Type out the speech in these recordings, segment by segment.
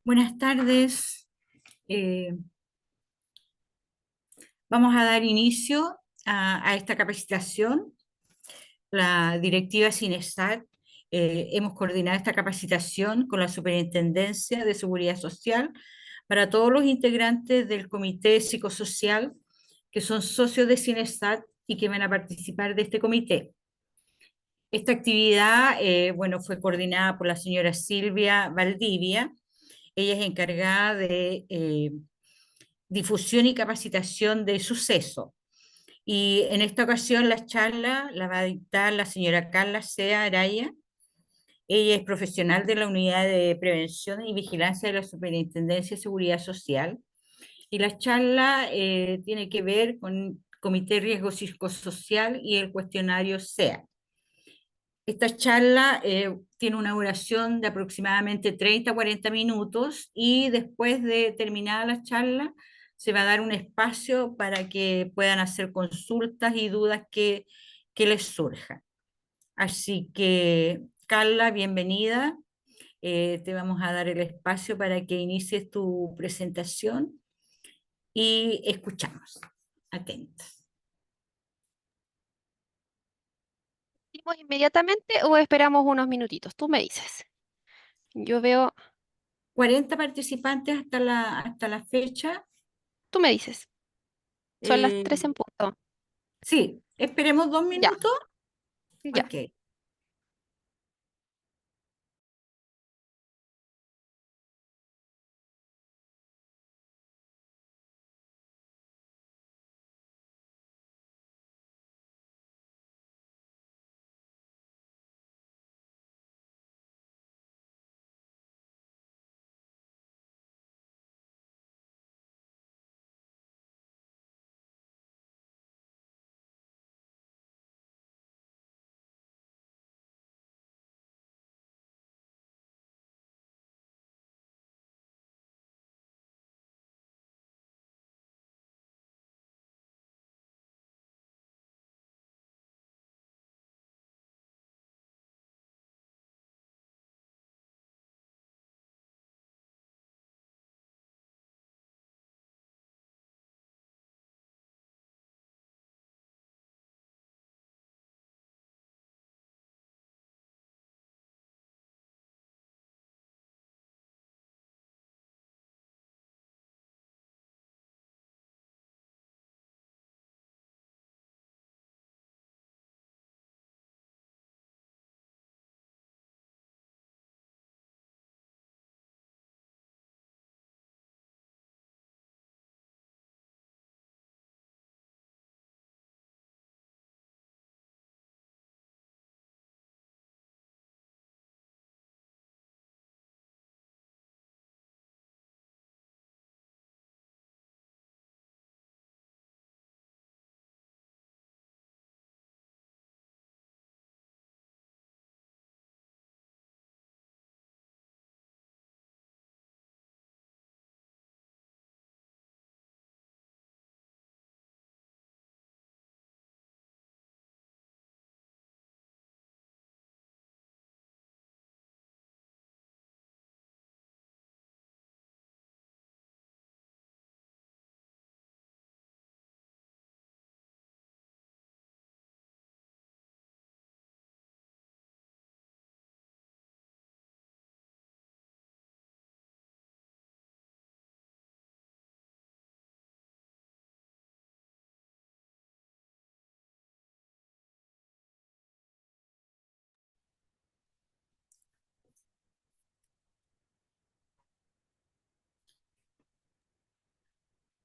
Buenas tardes. Eh, Vamos a dar inicio a esta capacitación. La directiva CINESAC, hemos coordinado esta capacitación con la Superintendencia de Seguridad Social para todos los integrantes del Comité Psicosocial que son socios de CINESAC y que van a participar de este comité. Esta actividad, bueno, fue coordinada por la señora Silvia Valdivia. Ella es encargada de difusión y capacitación de suceso. Y en esta ocasión la charla la va a dictar la señora Carla Sea Araya. Ella es profesional de la Unidad de Prevención y Vigilancia de la Superintendencia de Seguridad Social. Y la charla tiene que ver con Comité de Riesgo Psicosocial y el cuestionario SEA. Esta charla tiene una duración de aproximadamente 30 a 40 minutos y después de terminada la charla se va a dar un espacio para que puedan hacer consultas y dudas que les surjan. Así que, Carla, bienvenida. Te vamos a dar el espacio para que inicies tu presentación y escuchamos. Atentos. ¿Partimos inmediatamente o esperamos unos minutitos? Tú me dices. Yo veo, 40 participantes hasta la fecha. tú me dices. Son las Eh, 3 en punto. Sí, esperemos dos Ya, minutos. ya. Ok.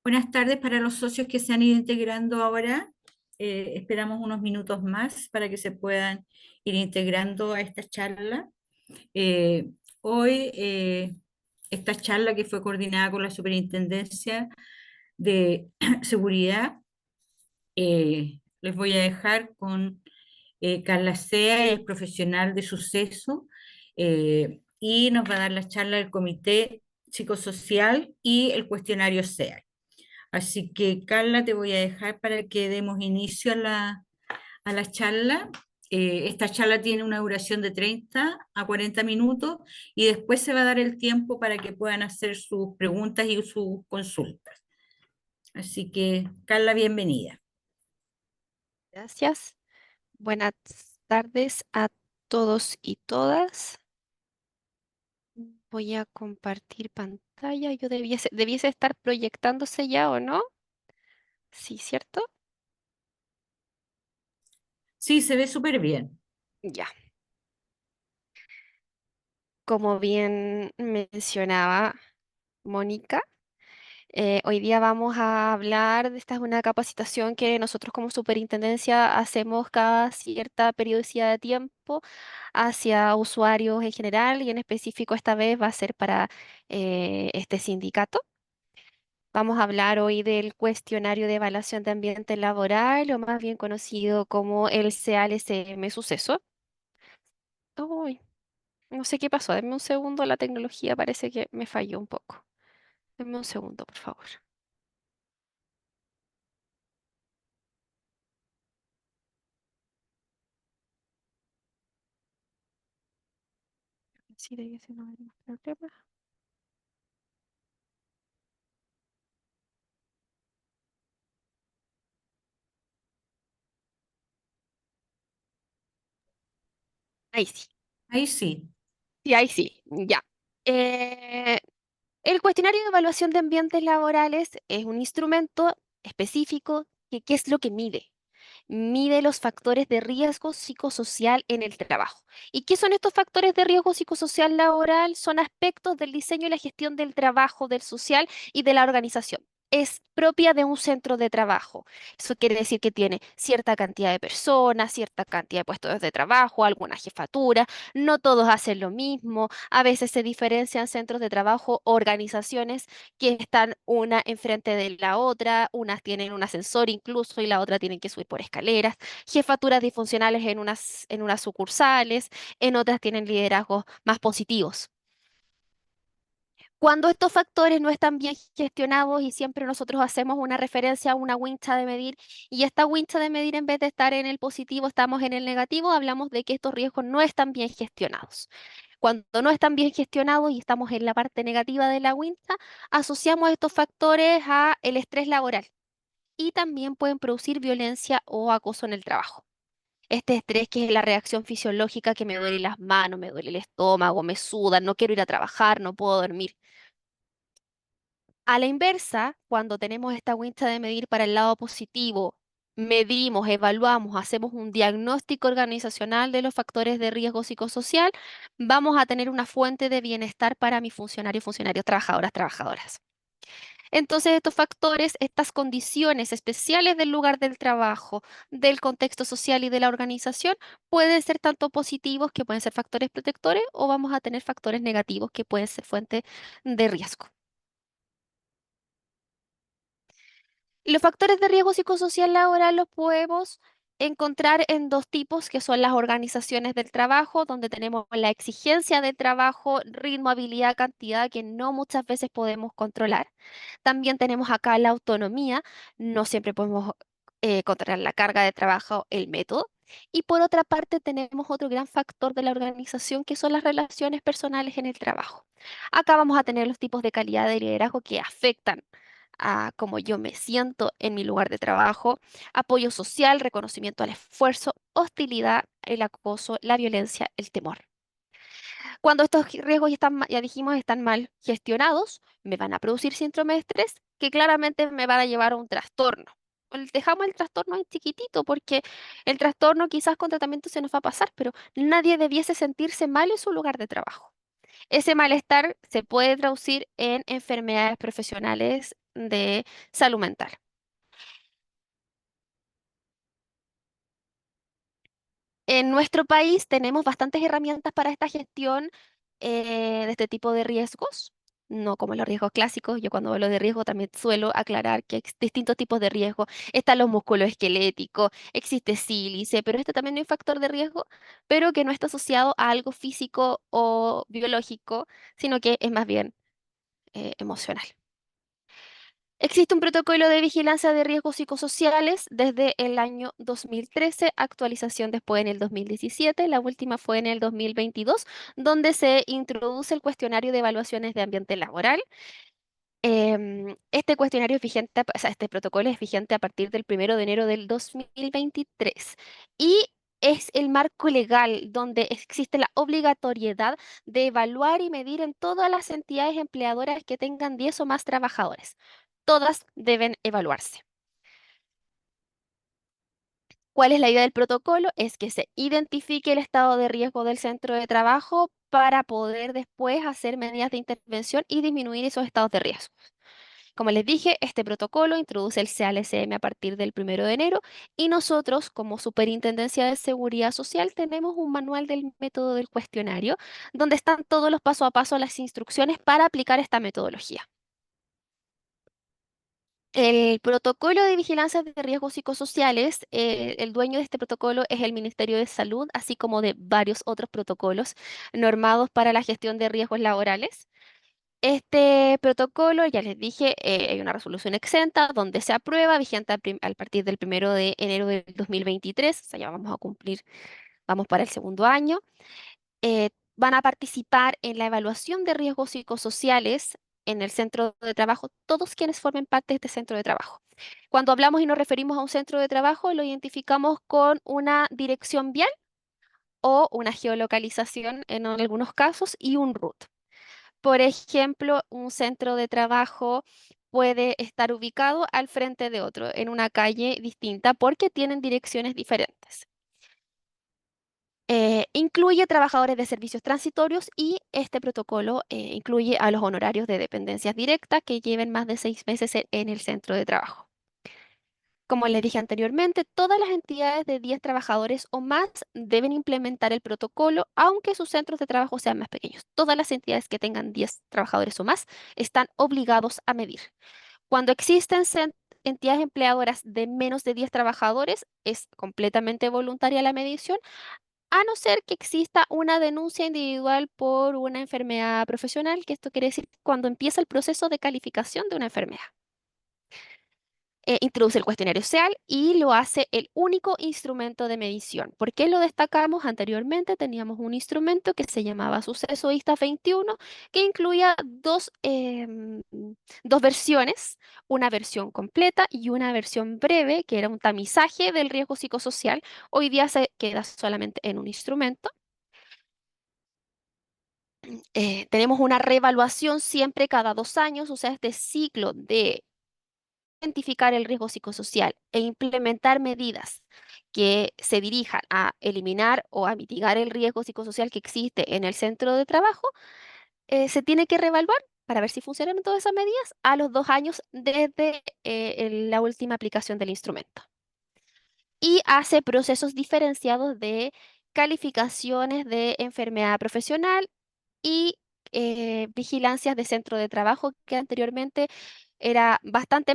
Buenas tardes para los socios que se han ido integrando ahora. Esperamos unos minutos más para que se puedan ir integrando a esta charla. Eh, Hoy, esta charla que fue coordinada con la Superintendencia de Seguridad, les voy a dejar con Carla Sea, ella es profesional de suceso, y nos va a dar la charla del Comité psicosocial y el cuestionario SEAL. Así que, Carla, te voy a dejar para que demos inicio a la charla. Esta charla tiene una duración de 30 a 40 minutos y después se va a dar el tiempo para que puedan hacer sus preguntas y sus consultas. Así que, Carla, bienvenida. Gracias. Buenas tardes a todos y todas. Voy a compartir pantalla. Yo debiese estar proyectándose ya o no. Sí, ¿cierto? Sí, se ve súper bien. Ya. Como bien mencionaba Mónica, hoy día vamos a hablar de esta es una capacitación que nosotros como superintendencia hacemos cada cierta periodicidad de tiempo hacia usuarios en general y en específico esta vez va a ser para este sindicato. Vamos a hablar hoy del cuestionario de evaluación de ambiente laboral, o más bien conocido como el CALSM suceso. Uy, no sé qué pasó, denme un segundo, la tecnología parece que me falló un poco. Denme un segundo, por favor. Sí, debiese no haber más problema. Ahí sí. Ahí sí. Sí, ahí sí, ya. Eh, el cuestionario de evaluación de ambientes laborales es un instrumento específico que, ¿qué es lo que mide? Mide los factores de riesgo psicosocial en el trabajo. ¿Y qué son estos factores de riesgo psicosocial laboral? Son aspectos del diseño y la gestión del trabajo, del social y de la organización. Es propia de un centro de trabajo. Eso quiere decir que tiene cierta cantidad de personas, cierta cantidad de puestos de trabajo, alguna jefatura. No todos hacen lo mismo. A veces se diferencian centros de trabajo, organizaciones que están una enfrente de la otra, unas tienen un ascensor incluso y la otra tienen que subir por escaleras, jefaturas disfuncionales en unas sucursales, en otras tienen liderazgos más positivos. Cuando estos factores no están bien gestionados y siempre nosotros hacemos una referencia a una wincha de medir y esta wincha de medir en vez de estar en el positivo estamos en el negativo, hablamos de que estos riesgos no están bien gestionados. Cuando no están bien gestionados y estamos en la parte negativa de la wincha, asociamos estos factores a el estrés laboral y también pueden producir violencia o acoso en el trabajo. Este estrés que es la reacción fisiológica que me duele las manos, me duele el estómago, me suda, no quiero ir a trabajar, no puedo dormir. A la inversa, cuando tenemos esta wincha de medir para el lado positivo, medimos, evaluamos, hacemos un diagnóstico organizacional de los factores de riesgo psicosocial, vamos a tener una fuente de bienestar para mis funcionarios, funcionarios, trabajadoras, trabajadoras. Entonces, estos factores, estas condiciones especiales del lugar del trabajo, del contexto social y de la organización, pueden ser tanto positivos, que pueden ser factores protectores, o vamos a tener factores negativos, que pueden ser fuente de riesgo. Los factores de riesgo psicosocial laboral los podemos encontrar en dos tipos, que son las organizaciones del trabajo, donde tenemos la exigencia del trabajo, ritmo, habilidad, cantidad, que no muchas veces podemos controlar. También tenemos acá la autonomía, no siempre podemos controlar la carga de trabajo, el método. Y por otra parte tenemos otro gran factor de la organización, que son las relaciones personales en el trabajo. Acá vamos a tener los tipos de calidad de liderazgo que afectan a cómo yo me siento en mi lugar de trabajo, apoyo social, reconocimiento al esfuerzo, hostilidad, el acoso, la violencia, el temor. Cuando estos riesgos ya están, ya dijimos, están mal gestionados, me van a producir síndrome de estrés que claramente me van a llevar a un trastorno. Dejamos el trastorno en chiquitito porque el trastorno quizás con tratamiento se nos va a pasar, pero nadie debiese sentirse mal en su lugar de trabajo. Ese malestar se puede traducir en enfermedades profesionales de salud mental. En nuestro país tenemos bastantes herramientas para esta gestión de este tipo de riesgos, no como los riesgos clásicos. Yo cuando hablo de riesgo también suelo aclarar que hay distintos tipos de riesgo. Están los músculos esqueléticos, existe sílice, pero este también es un factor de riesgo, pero que no está asociado a algo físico o biológico, sino que es más bien emocional. Existe un protocolo de vigilancia de riesgos psicosociales desde el año 2013, actualización después en el 2017, la última fue en el 2022, donde se introduce el cuestionario de evaluaciones de ambiente laboral. Este cuestionario es vigente, o sea, este protocolo es vigente a partir del 1 de enero del 2023 y es el marco legal donde existe la obligatoriedad de evaluar y medir en todas las entidades empleadoras que tengan 10 o más trabajadores. Todas deben evaluarse. ¿Cuál es la idea del protocolo? Es que se identifique el estado de riesgo del centro de trabajo para poder después hacer medidas de intervención y disminuir esos estados de riesgo. Como les dije, este protocolo introduce el CALSM a partir del 1 de enero y nosotros, como Superintendencia de Seguridad Social, tenemos un manual del método del cuestionario donde están todos los paso a paso, las instrucciones para aplicar esta metodología. El protocolo de vigilancia de riesgos psicosociales, el dueño de este protocolo es el Ministerio de Salud, así como de varios otros protocolos normados para la gestión de riesgos laborales. Este protocolo, ya les dije, hay una resolución exenta donde se aprueba, vigente al partir del 1 de enero del 2023, o sea, ya vamos a cumplir, vamos para el segundo año. Van a participar en la evaluación de riesgos psicosociales en el centro de trabajo todos quienes formen parte de este centro de trabajo. Cuando hablamos y nos referimos a un centro de trabajo, lo identificamos con una dirección vial o una geolocalización en algunos casos y un RUT. Por ejemplo, un centro de trabajo puede estar ubicado al frente de otro, en una calle distinta, porque tienen direcciones diferentes. Incluye trabajadores de servicios transitorios y este protocolo incluye a los honorarios de dependencias directas que lleven más de 6 meses en el centro de trabajo. Como les dije anteriormente, todas las entidades de 10 trabajadores o más deben implementar el protocolo, aunque sus centros de trabajo sean más pequeños. Todas las entidades que tengan 10 trabajadores o más están obligados a medir. Cuando existen entidades empleadoras de menos de 10 trabajadores, es completamente voluntaria la medición, a no ser que exista una denuncia individual por una enfermedad profesional, que esto quiere decir cuando empieza el proceso de calificación de una enfermedad. Introduce el cuestionario SEAL y lo hace el único instrumento de medición. ¿Por qué lo destacamos? Anteriormente teníamos un instrumento que se llamaba Suceso ISTA 21, que incluía dos versiones, una versión completa y una versión breve, que era un tamizaje del riesgo psicosocial. Hoy día se queda solamente en un instrumento. Tenemos una reevaluación siempre cada 2 años, o sea, este ciclo de identificar el riesgo psicosocial e implementar medidas que se dirijan a eliminar o a mitigar el riesgo psicosocial que existe en el centro de trabajo, se tiene que reevaluar para ver si funcionaron todas esas medidas a los 2 años desde la última aplicación del instrumento. Y hace procesos diferenciados de calificaciones de enfermedad profesional y vigilancias de centro de trabajo, que anteriormente era bastante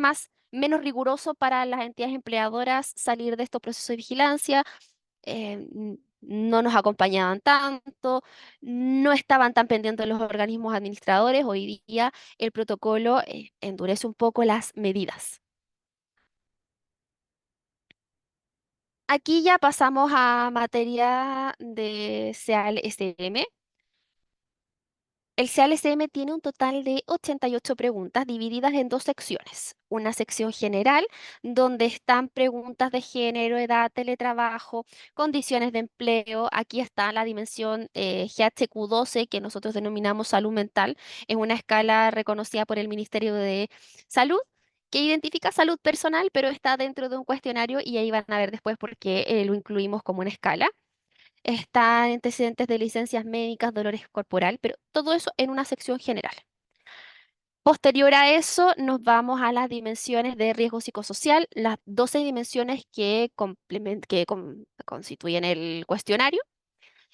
menos riguroso para las entidades empleadoras salir de estos procesos de vigilancia. No nos acompañaban tanto, no estaban tan pendientes los organismos administradores. Hoy día el protocolo endurece un poco las medidas. Aquí ya pasamos a materia de SEAL-SM. El CALSM tiene un total de 88 preguntas divididas en dos secciones. Una sección general, donde están preguntas de género, edad, teletrabajo, condiciones de empleo. Aquí está la dimensión GHQ-12, que nosotros denominamos salud mental. Es una escala reconocida por el Ministerio de Salud, que identifica salud personal, pero está dentro de un cuestionario y ahí van a ver después por qué lo incluimos como una escala. Están antecedentes de licencias médicas, dolores corporal, pero todo eso en una sección general. Posterior a eso, nos vamos a las dimensiones de riesgo psicosocial, las 12 dimensiones que, constituyen el cuestionario.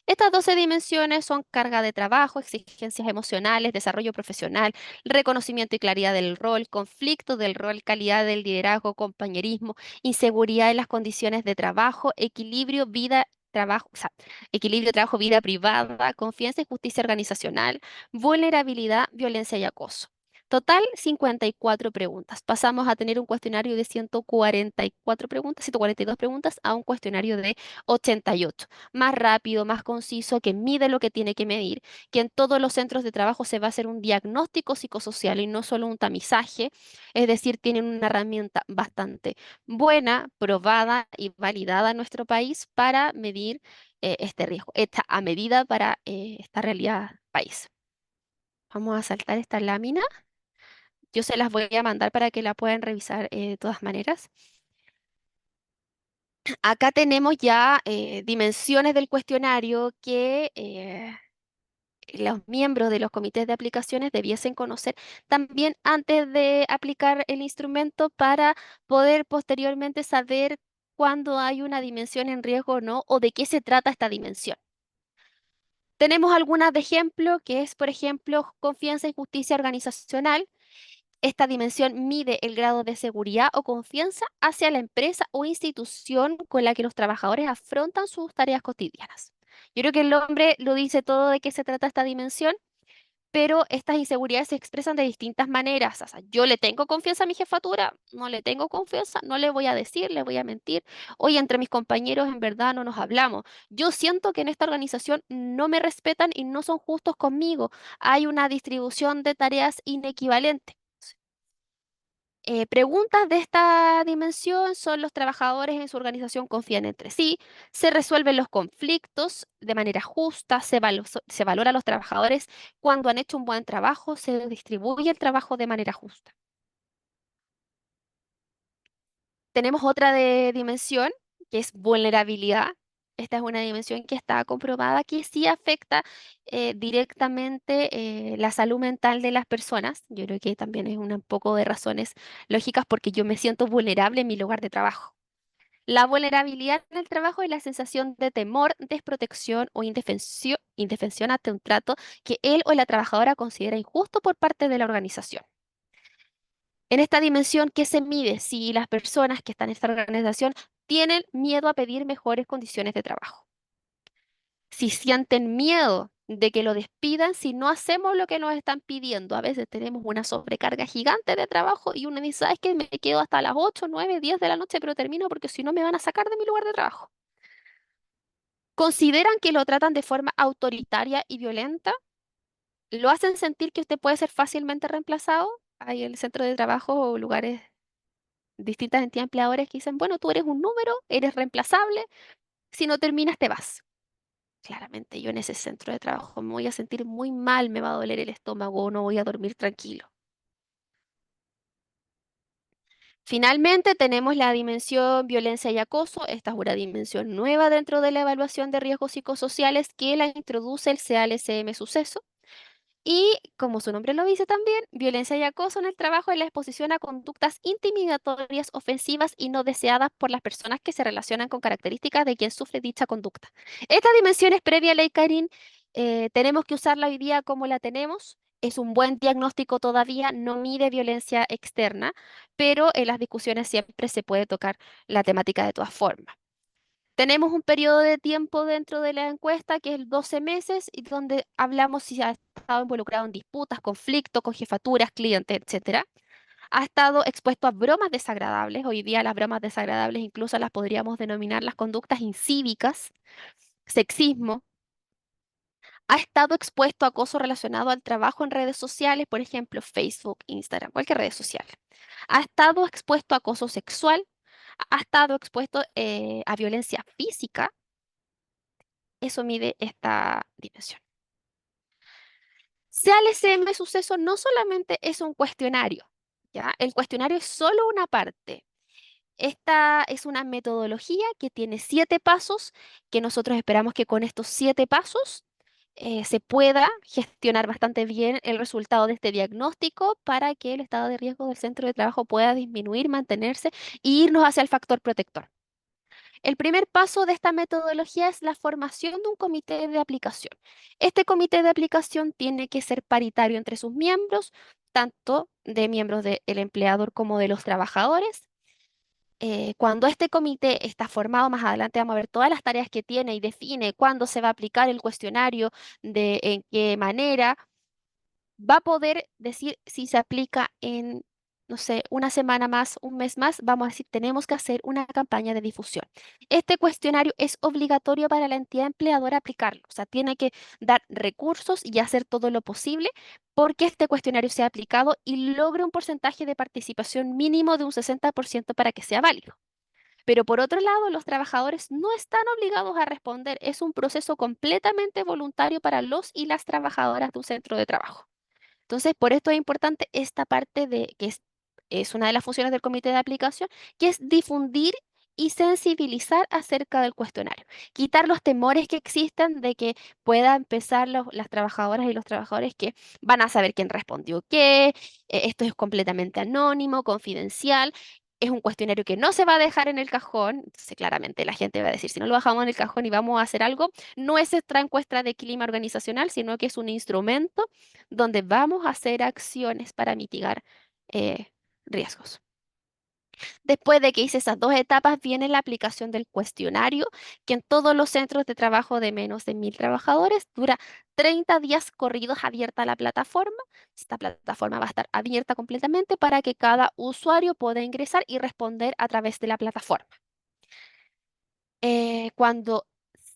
Estas 12 dimensiones son carga de trabajo, exigencias emocionales, desarrollo profesional, reconocimiento y claridad del rol, conflicto del rol, calidad del liderazgo, compañerismo, inseguridad en las condiciones de trabajo, equilibrio, vida, trabajo, o sea, equilibrio, trabajo, vida privada, confianza y justicia organizacional, vulnerabilidad, violencia y acoso. Total, 54 preguntas. Pasamos a tener un cuestionario de 144 preguntas, 142 preguntas, a un cuestionario de 88. Más rápido, más conciso, que mide lo que tiene que medir, que en todos los centros de trabajo se va a hacer un diagnóstico psicosocial y no solo un tamizaje. Es decir, tienen una herramienta bastante buena, probada y validada en nuestro país para medir este riesgo, esta a medida para esta realidad país. Vamos a saltar esta lámina. Yo se las voy a mandar para que la puedan revisar de todas maneras. Acá tenemos ya dimensiones del cuestionario que los miembros de los comités de aplicaciones debiesen conocer también antes de aplicar el instrumento para poder posteriormente saber cuándo hay una dimensión en riesgo o no, o de qué se trata esta dimensión. Tenemos algunas de ejemplo, que es, por ejemplo, confianza y justicia organizacional. Esta dimensión mide el grado de seguridad o confianza hacia la empresa o institución con la que los trabajadores afrontan sus tareas cotidianas. Yo creo que el nombre lo dice todo de qué se trata esta dimensión, pero estas inseguridades se expresan de distintas maneras. O sea, yo le tengo confianza a mi jefatura, no le tengo confianza, no le voy a decir, le voy a mentir. Oye, entre mis compañeros en verdad no nos hablamos. Yo siento que en esta organización no me respetan y no son justos conmigo. Hay una distribución de tareas inequivalente. Preguntas de esta dimensión son: los trabajadores en su organización confían entre sí, se resuelven los conflictos de manera justa, se valora a los trabajadores cuando han hecho un buen trabajo, se distribuye el trabajo de manera justa. Tenemos otra dimensión que es vulnerabilidad. Esta es una dimensión que está comprobada que sí afecta directamente la salud mental de las personas. Yo creo que también es un poco de razones lógicas porque yo me siento vulnerable en mi lugar de trabajo. La vulnerabilidad en el trabajo es la sensación de temor, desprotección o indefensión ante un trato que él o la trabajadora considera injusto por parte de la organización. En esta dimensión, ¿qué se mide? Si las personas que están en esta organización tienen miedo a pedir mejores condiciones de trabajo. Si sienten miedo de que lo despidan si no hacemos lo que nos están pidiendo. A veces tenemos una sobrecarga gigante de trabajo y uno dice: "Ay, es que me quedo hasta las 8, 9, 10 de la noche, pero termino porque si no me van a sacar de mi lugar de trabajo". ¿Consideran que lo tratan de forma autoritaria y violenta? ¿Lo hacen sentir que usted puede ser fácilmente reemplazado? Hay en el centro de trabajo o lugares, distintas entidades empleadores que dicen: "Bueno, tú eres un número, eres reemplazable, si no terminas te vas". Claramente yo en ese centro de trabajo me voy a sentir muy mal, me va a doler el estómago, no voy a dormir tranquilo. Finalmente tenemos la dimensión violencia y acoso. Esta es una dimensión nueva dentro de la evaluación de riesgos psicosociales que la introduce el CALSM Suceso. Y como su nombre lo dice también, violencia y acoso en el trabajo es la exposición a conductas intimidatorias, ofensivas y no deseadas por las personas que se relacionan con características de quien sufre dicha conducta. Esta dimensión es previa a Ley Karin, tenemos que usarla hoy día como la tenemos. Es un buen diagnóstico todavía, no mide violencia externa, pero en las discusiones siempre se puede tocar la temática de todas formas. Tenemos un periodo de tiempo dentro de la encuesta que es 12 meses y donde hablamos si ha estado involucrado en disputas, conflictos con jefaturas, clientes, etcétera. Ha estado expuesto a bromas desagradables. Hoy día las bromas desagradables incluso las podríamos denominar las conductas incívicas, sexismo. Ha estado expuesto a acoso relacionado al trabajo en redes sociales, por ejemplo, Facebook, Instagram, cualquier red social. Ha estado expuesto a acoso sexual, ha estado expuesto a violencia física. Eso mide esta dimensión. CALSM Suceso no solamente es un cuestionario, ¿ya? El cuestionario es solo una parte. Esta es una metodología que tiene 7 pasos, que nosotros esperamos que con estos 7 pasos se pueda gestionar bastante bien el resultado de este diagnóstico para que el estado de riesgo del centro de trabajo pueda disminuir, mantenerse e irnos hacia el factor protector. El primer paso de esta metodología es la formación de un comité de aplicación. Este comité de aplicación tiene que ser paritario entre sus miembros, tanto de miembros del empleador como de los trabajadores. Cuando este comité está formado, más adelante vamos a ver todas las tareas que tiene y define cuándo se va a aplicar el cuestionario, de en qué manera. va a poder decir si se aplica en, no sé, una semana más, un mes más, vamos a decir, tenemos que hacer una campaña de difusión. Este cuestionario es obligatorio para la entidad empleadora aplicarlo, o sea, tiene que dar recursos y hacer todo lo posible porque este cuestionario sea aplicado y logre un porcentaje de participación mínimo de un 60% para que sea válido. Pero por otro lado, los trabajadores no están obligados a responder. Es un proceso completamente voluntario para los y las trabajadoras de un centro de trabajo. Entonces, por esto es importante esta parte de que es una de las funciones del comité de aplicación, que es difundir y sensibilizar acerca del cuestionario. Quitar los temores que existen de que puedan empezar las trabajadoras y los trabajadores que van a saber quién respondió qué, esto es completamente anónimo, confidencial. Es un cuestionario que no se va a dejar en el cajón. Entonces, claramente la gente va a decir, si no lo dejamos en el cajón y vamos a hacer algo, no es nuestra encuesta de clima organizacional, sino que es un instrumento donde vamos a hacer acciones para mitigar riesgos. Después de que hice esas dos etapas, viene la aplicación del cuestionario, que en todos los centros de trabajo de menos de 1.000 trabajadores dura 30 días corridos abierta la plataforma. Esta plataforma va a estar abierta completamente para que cada usuario pueda ingresar y responder a través de la plataforma. Cuando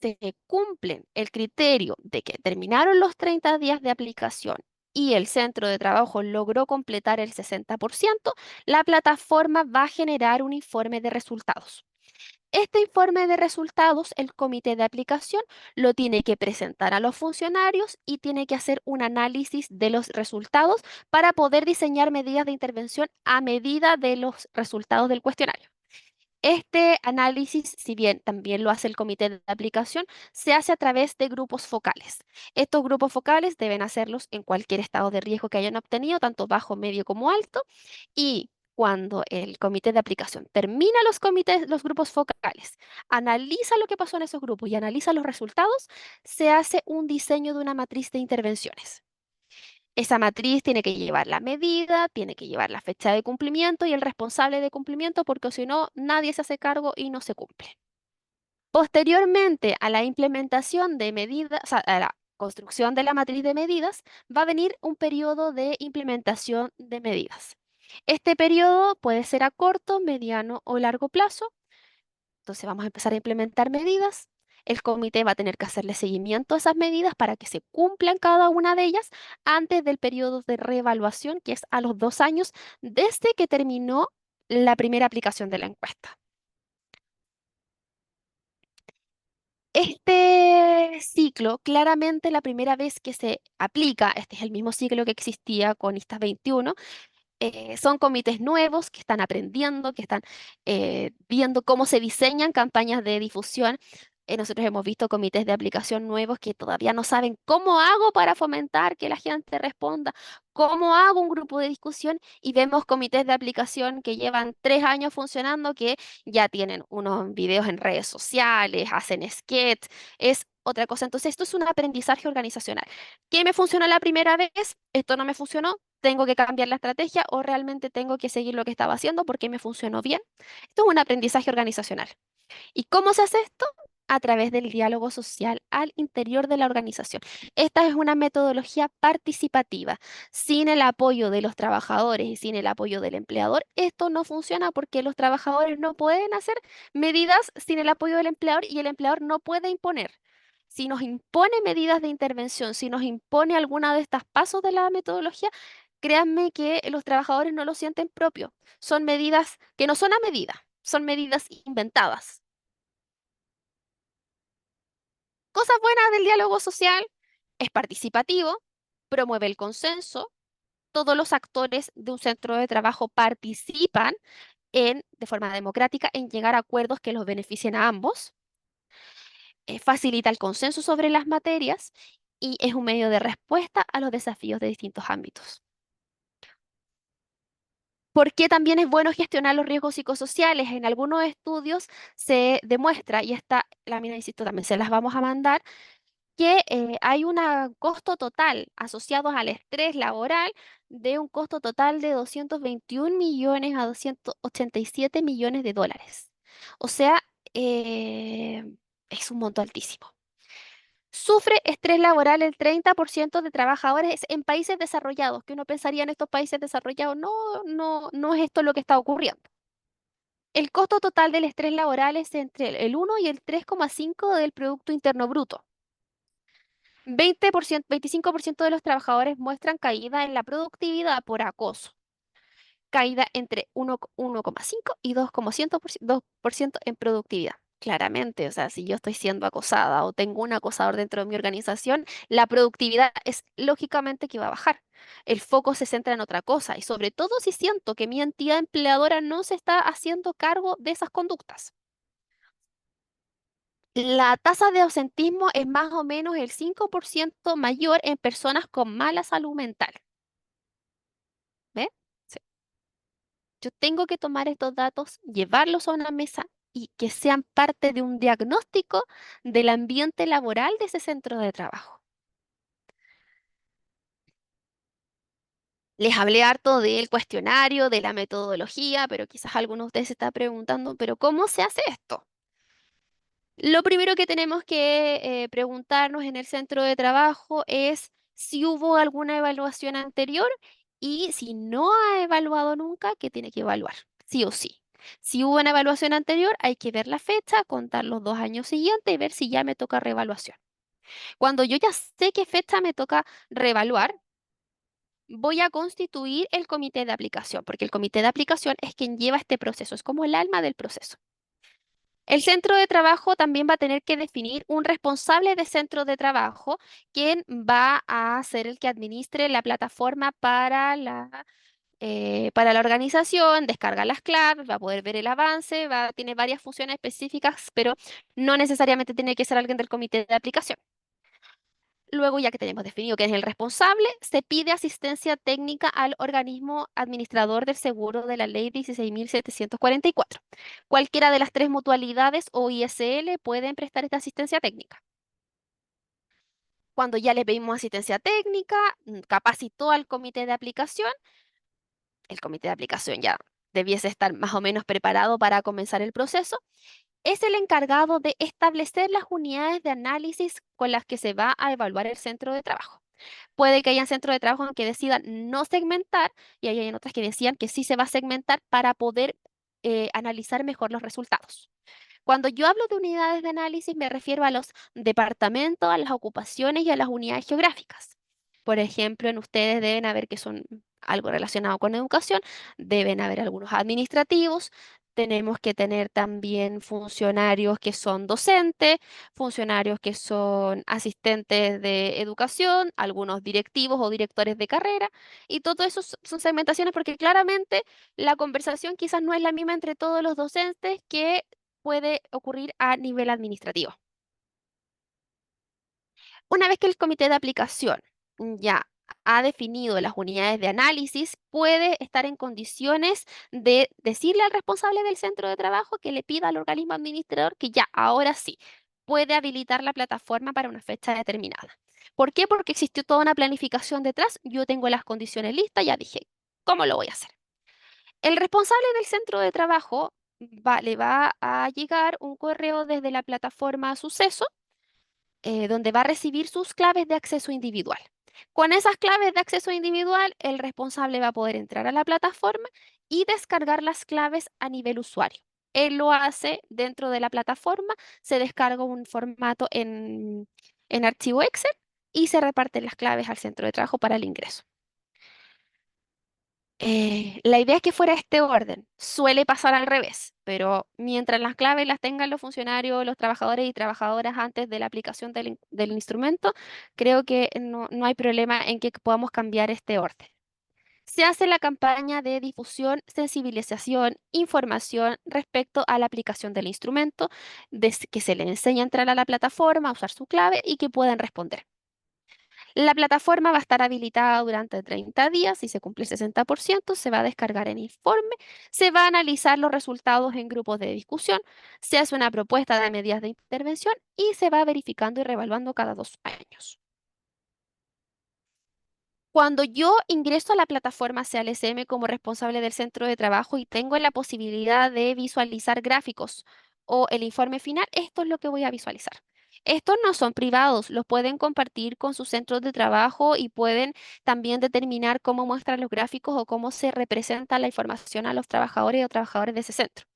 se cumplen el criterio de que terminaron los 30 días de aplicación y el centro de trabajo logró completar el 60%, la plataforma va a generar un informe de resultados. Este informe de resultados, el comité de aplicación lo tiene que presentar a los funcionarios y tiene que hacer un análisis de los resultados para poder diseñar medidas de intervención a medida de los resultados del cuestionario. Este análisis, si bien también lo hace el comité de aplicación, se hace a través de grupos focales. Estos grupos focales deben hacerlos en cualquier estado de riesgo que hayan obtenido, tanto bajo, medio como alto. Y cuando el comité de aplicación termina los grupos focales, analiza lo que pasó en esos grupos y analiza los resultados, se hace un diseño de una matriz de intervenciones. Esa matriz tiene que llevar la medida, tiene que llevar la fecha de cumplimiento y el responsable de cumplimiento, porque si no, nadie se hace cargo y no se cumple. Posteriormente a la implementación de medidas, o sea, a la construcción de la matriz de medidas, va a venir un periodo de implementación de medidas. Este periodo puede ser a corto, mediano o largo plazo. Entonces vamos a empezar a implementar medidas. El comité va a tener que hacerle seguimiento a esas medidas para que se cumplan cada una de ellas antes del periodo de reevaluación, que es a los 2 años desde que terminó la primera aplicación de la encuesta. Este ciclo, claramente la primera vez que se aplica, este es el mismo ciclo que existía con ISTA 21, son comités nuevos que están aprendiendo, que están viendo cómo se diseñan campañas de difusión. Nosotros hemos visto comités de aplicación nuevos que todavía no saben cómo hago para fomentar que la gente responda, cómo hago un grupo de discusión y vemos comités de aplicación que llevan 3 años funcionando, que ya tienen unos videos en redes sociales, hacen sketch, es otra cosa. Entonces, esto es un aprendizaje organizacional. ¿Qué me funcionó la primera vez? Esto no me funcionó, tengo que cambiar la estrategia o realmente tengo que seguir lo que estaba haciendo porque me funcionó bien. Esto es un aprendizaje organizacional. ¿Y cómo se hace esto? A través del diálogo social al interior de la organización. Esta es una metodología participativa. Sin el apoyo de los trabajadores y sin el apoyo del empleador, esto no funciona porque los trabajadores no pueden hacer medidas sin el apoyo del empleador y el empleador no puede imponer. Si nos impone medidas de intervención, si nos impone alguna de estos pasos de la metodología, créanme que los trabajadores no lo sienten propio. Son medidas que no son a medida, son medidas inventadas. Cosas buenas del diálogo social: es participativo, promueve el consenso, todos los actores de un centro de trabajo participan de forma democrática en llegar a acuerdos que los beneficien a ambos, facilita el consenso sobre las materias y es un medio de respuesta a los desafíos de distintos ámbitos. ¿Por qué también es bueno gestionar los riesgos psicosociales? En algunos estudios se demuestra, y esta lámina, insisto, también se las vamos a mandar, que hay un costo total asociado al estrés laboral de un costo total de 221 millones a 287 millones de dólares. O sea, eh, es un monto altísimo. Sufre estrés laboral el 30% de trabajadores en países desarrollados, que uno pensaría en estos países desarrollados, no es esto lo que está ocurriendo. El costo total del estrés laboral es entre el 1 y el 3,5 del Producto Interno Bruto. 25% de los trabajadores muestran caída en la productividad por acoso, caída entre 1,5 y 2% en productividad. Claramente, o sea, si yo estoy siendo acosada o tengo un acosador dentro de mi organización, la productividad es lógicamente que va a bajar. El foco se centra en otra cosa y sobre todo si siento que mi entidad empleadora no se está haciendo cargo de esas conductas. La tasa de ausentismo es más o menos el 5% mayor en personas con mala salud mental. ¿Ve? Sí. Yo tengo que tomar estos datos, llevarlos a una mesa y que sean parte de un diagnóstico del ambiente laboral de ese centro de trabajo. Les hablé harto del cuestionario, de la metodología, pero quizás alguno de ustedes se está preguntando, ¿pero cómo se hace esto? Lo primero que tenemos que preguntarnos en el centro de trabajo es si hubo alguna evaluación anterior y si no ha evaluado nunca, ¿qué tiene que evaluar? Sí o sí. Si hubo una evaluación anterior, hay que ver la fecha, contar los 2 años siguientes y ver si ya me toca reevaluación. Cuando yo ya sé qué fecha me toca reevaluar, voy a constituir el comité de aplicación, porque el comité de aplicación es quien lleva este proceso, es como el alma del proceso. El centro de trabajo también va a tener que definir un responsable de centro de trabajo, quien va a ser el que administre la plataforma para la organización, descarga las claves, va a poder ver el avance, tiene varias funciones específicas, pero no necesariamente tiene que ser alguien del comité de aplicación. Luego, ya que tenemos definido quién es el responsable, se pide asistencia técnica al organismo administrador del seguro de la ley 16.744. Cualquiera de las tres mutualidades o ISL pueden prestar esta asistencia técnica. Cuando ya le pedimos asistencia técnica, capacitó al comité de aplicación. El comité de aplicación ya debiese estar más o menos preparado para comenzar el proceso. Es el encargado de establecer las unidades de análisis con las que se va a evaluar el centro de trabajo. Puede que haya centros de trabajo en que decidan no segmentar y hay en otras que decían que sí se va a segmentar para poder analizar mejor los resultados. Cuando yo hablo de unidades de análisis, me refiero a los departamentos, a las ocupaciones y a las unidades geográficas. Por ejemplo, en ustedes deben haber que son algo relacionado con educación, deben haber algunos administrativos, tenemos que tener también funcionarios que son docentes, funcionarios que son asistentes de educación, algunos directivos o directores de carrera, y todo eso son segmentaciones porque claramente la conversación quizás no es la misma entre todos los docentes que puede ocurrir a nivel administrativo. Una vez que el comité de aplicación ya ha definido las unidades de análisis, puede estar en condiciones de decirle al responsable del centro de trabajo que le pida al organismo administrador que ya, ahora sí, puede habilitar la plataforma para una fecha determinada. ¿Por qué? Porque existió toda una planificación detrás, yo tengo las condiciones listas, ya dije, ¿cómo lo voy a hacer? El responsable del centro de trabajo le va a llegar un correo desde la plataforma Suceso, donde va a recibir sus claves de acceso individual. Con esas claves de acceso individual, el responsable va a poder entrar a la plataforma y descargar las claves a nivel usuario. Él lo hace dentro de la plataforma, se descarga un formato en archivo Excel y se reparten las claves al centro de trabajo para el ingreso. La idea es que fuera este orden. Suele pasar al revés, pero mientras las claves las tengan los funcionarios, los trabajadores y trabajadoras antes de la aplicación del instrumento, creo que no hay problema en que podamos cambiar este orden. Se hace la campaña de difusión, sensibilización, información respecto a la aplicación del instrumento, que se le enseña a entrar a la plataforma, a usar su clave y que puedan responder. La plataforma va a estar habilitada durante 30 días. Si se cumple el 60%, se va a descargar el informe, se va a analizar los resultados en grupos de discusión, se hace una propuesta de medidas de intervención y se va verificando y revaluando cada 2 años. Cuando yo ingreso a la plataforma CLSM como responsable del centro de trabajo y tengo la posibilidad de visualizar gráficos o el informe final, esto es lo que voy a visualizar. Estos no son privados, los pueden compartir con sus centros de trabajo y pueden también determinar cómo muestran los gráficos o cómo se representa la información a los trabajadores o trabajadores de ese centro.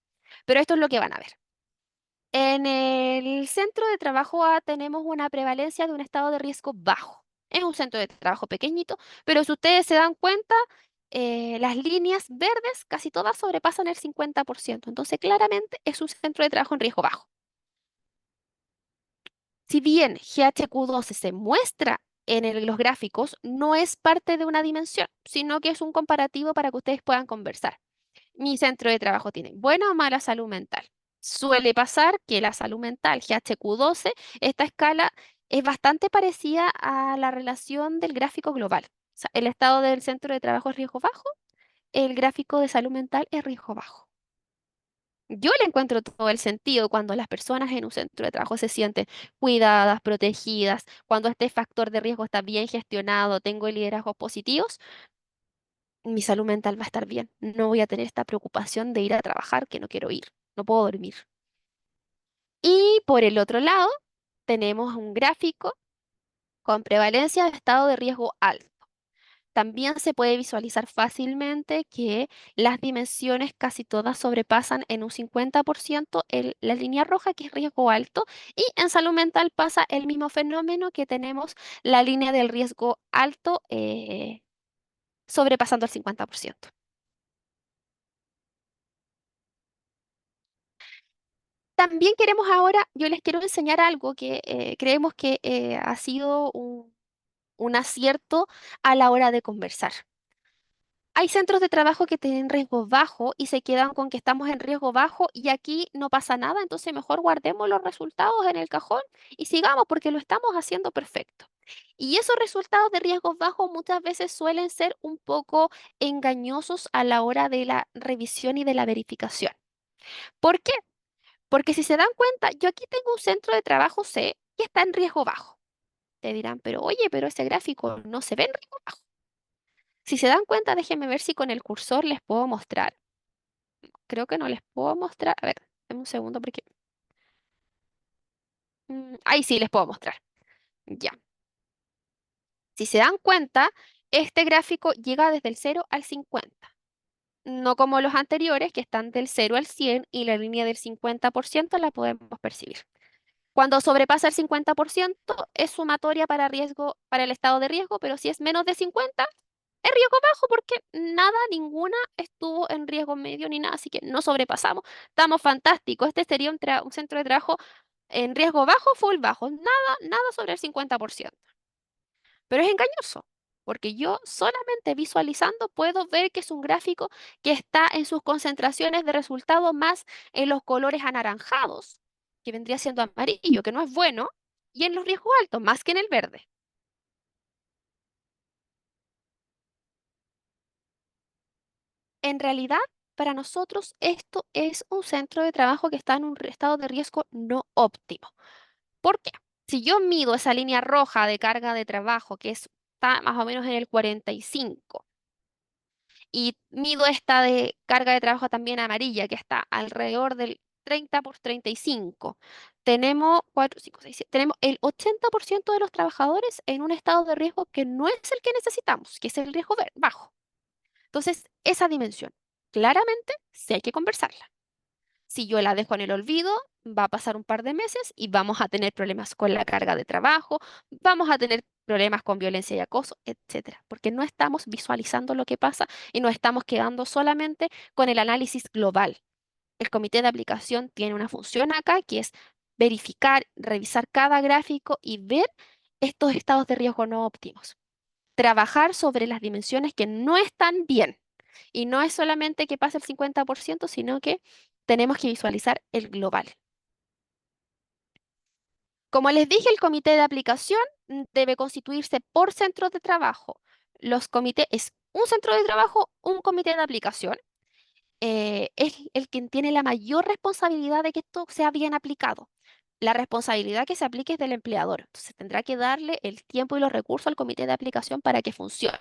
Pero esto es lo que van a ver. En el centro de trabajo A tenemos una prevalencia de un estado de riesgo bajo. Es un centro de trabajo pequeñito, pero si ustedes se dan cuenta, las líneas verdes casi todas sobrepasan el 50%. Entonces, claramente es un centro de trabajo en riesgo bajo. Si bien GHQ12 se muestra en los gráficos, no es parte de una dimensión, sino que es un comparativo para que ustedes puedan conversar. Mi centro de trabajo tiene buena o mala salud mental. Suele pasar que la salud mental, GHQ12, esta escala es bastante parecida a la relación del gráfico global. O sea, el estado del centro de trabajo es riesgo bajo, el gráfico de salud mental es riesgo bajo. Yo le encuentro todo el sentido cuando las personas en un centro de trabajo se sienten cuidadas, protegidas, cuando este factor de riesgo está bien gestionado, tengo liderazgos positivos, mi salud mental va a estar bien. No voy a tener esta preocupación de ir a trabajar que no quiero ir, no puedo dormir. Y por el otro lado, tenemos un gráfico con prevalencia de estado de riesgo alto. También se puede visualizar fácilmente que las dimensiones casi todas sobrepasan en un 50% la línea roja, que es riesgo alto, y en salud mental pasa el mismo fenómeno que tenemos la línea del riesgo alto sobrepasando el 50%. También queremos ahora, yo les quiero enseñar algo que creemos que ha sido un acierto a la hora de conversar. Hay centros de trabajo que tienen riesgo bajo y se quedan con que estamos en riesgo bajo y aquí no pasa nada, entonces mejor guardemos los resultados en el cajón y sigamos porque lo estamos haciendo perfecto. Y esos resultados de riesgos bajos muchas veces suelen ser un poco engañosos a la hora de la revisión y de la verificación. ¿Por qué? Porque si se dan cuenta, yo aquí tengo un centro de trabajo C que está en riesgo bajo. Te dirán, pero oye, pero ese gráfico no se ve en riesgo bajo. Si se dan cuenta, déjenme ver si con el cursor les puedo mostrar. Creo que no les puedo mostrar. A ver, denme un segundo porque... ahí sí les puedo mostrar. Ya. Si se dan cuenta, este gráfico llega desde el 0 al 50. No como los anteriores que están del 0 al 100 y la línea del 50% la podemos percibir. Cuando sobrepasa el 50% es sumatoria para riesgo, para el estado de riesgo, pero si es menos de 50 es riesgo bajo porque nada, ninguna estuvo en riesgo medio ni nada, así que no sobrepasamos. Estamos fantásticos. Este sería un centro de trabajo en riesgo bajo, full bajo, nada, nada sobre el 50%. Pero es engañoso, porque yo solamente visualizando puedo ver que es un gráfico que está en sus concentraciones de resultado más en los colores anaranjados, que vendría siendo amarillo, que no es bueno, y en los riesgos altos, más que en el verde. En realidad, para nosotros esto es un centro de trabajo que está en un estado de riesgo no óptimo. ¿Por qué? Si yo mido esa línea roja de carga de trabajo, está más o menos en el 45, y mido esta de carga de trabajo también amarilla, que está alrededor del 30 por 35, tenemos 4, 5, 6, 7, tenemos el 80% de los trabajadores en un estado de riesgo que no es el que necesitamos, que es el riesgo bajo. Entonces, esa dimensión, claramente, sí hay que conversarla. Si yo la dejo en el olvido, va a pasar un par de meses y vamos a tener problemas con la carga de trabajo, vamos a tener problemas con violencia y acoso, etcétera, porque no estamos visualizando lo que pasa y no estamos quedando solamente con el análisis global. El comité de aplicación tiene una función acá que es verificar, revisar cada gráfico y ver estos estados de riesgo no óptimos. Trabajar sobre las dimensiones que no están bien. Y no es solamente que pase el 50%, sino que tenemos que visualizar el global. Como les dije, el comité de aplicación debe constituirse por centros de trabajo. Los comités es un centro de trabajo, un comité de aplicación. Es el quien tiene la mayor responsabilidad de que esto sea bien aplicado. La responsabilidad que se aplique es del empleador. Entonces tendrá que darle el tiempo y los recursos al comité de aplicación para que funcione.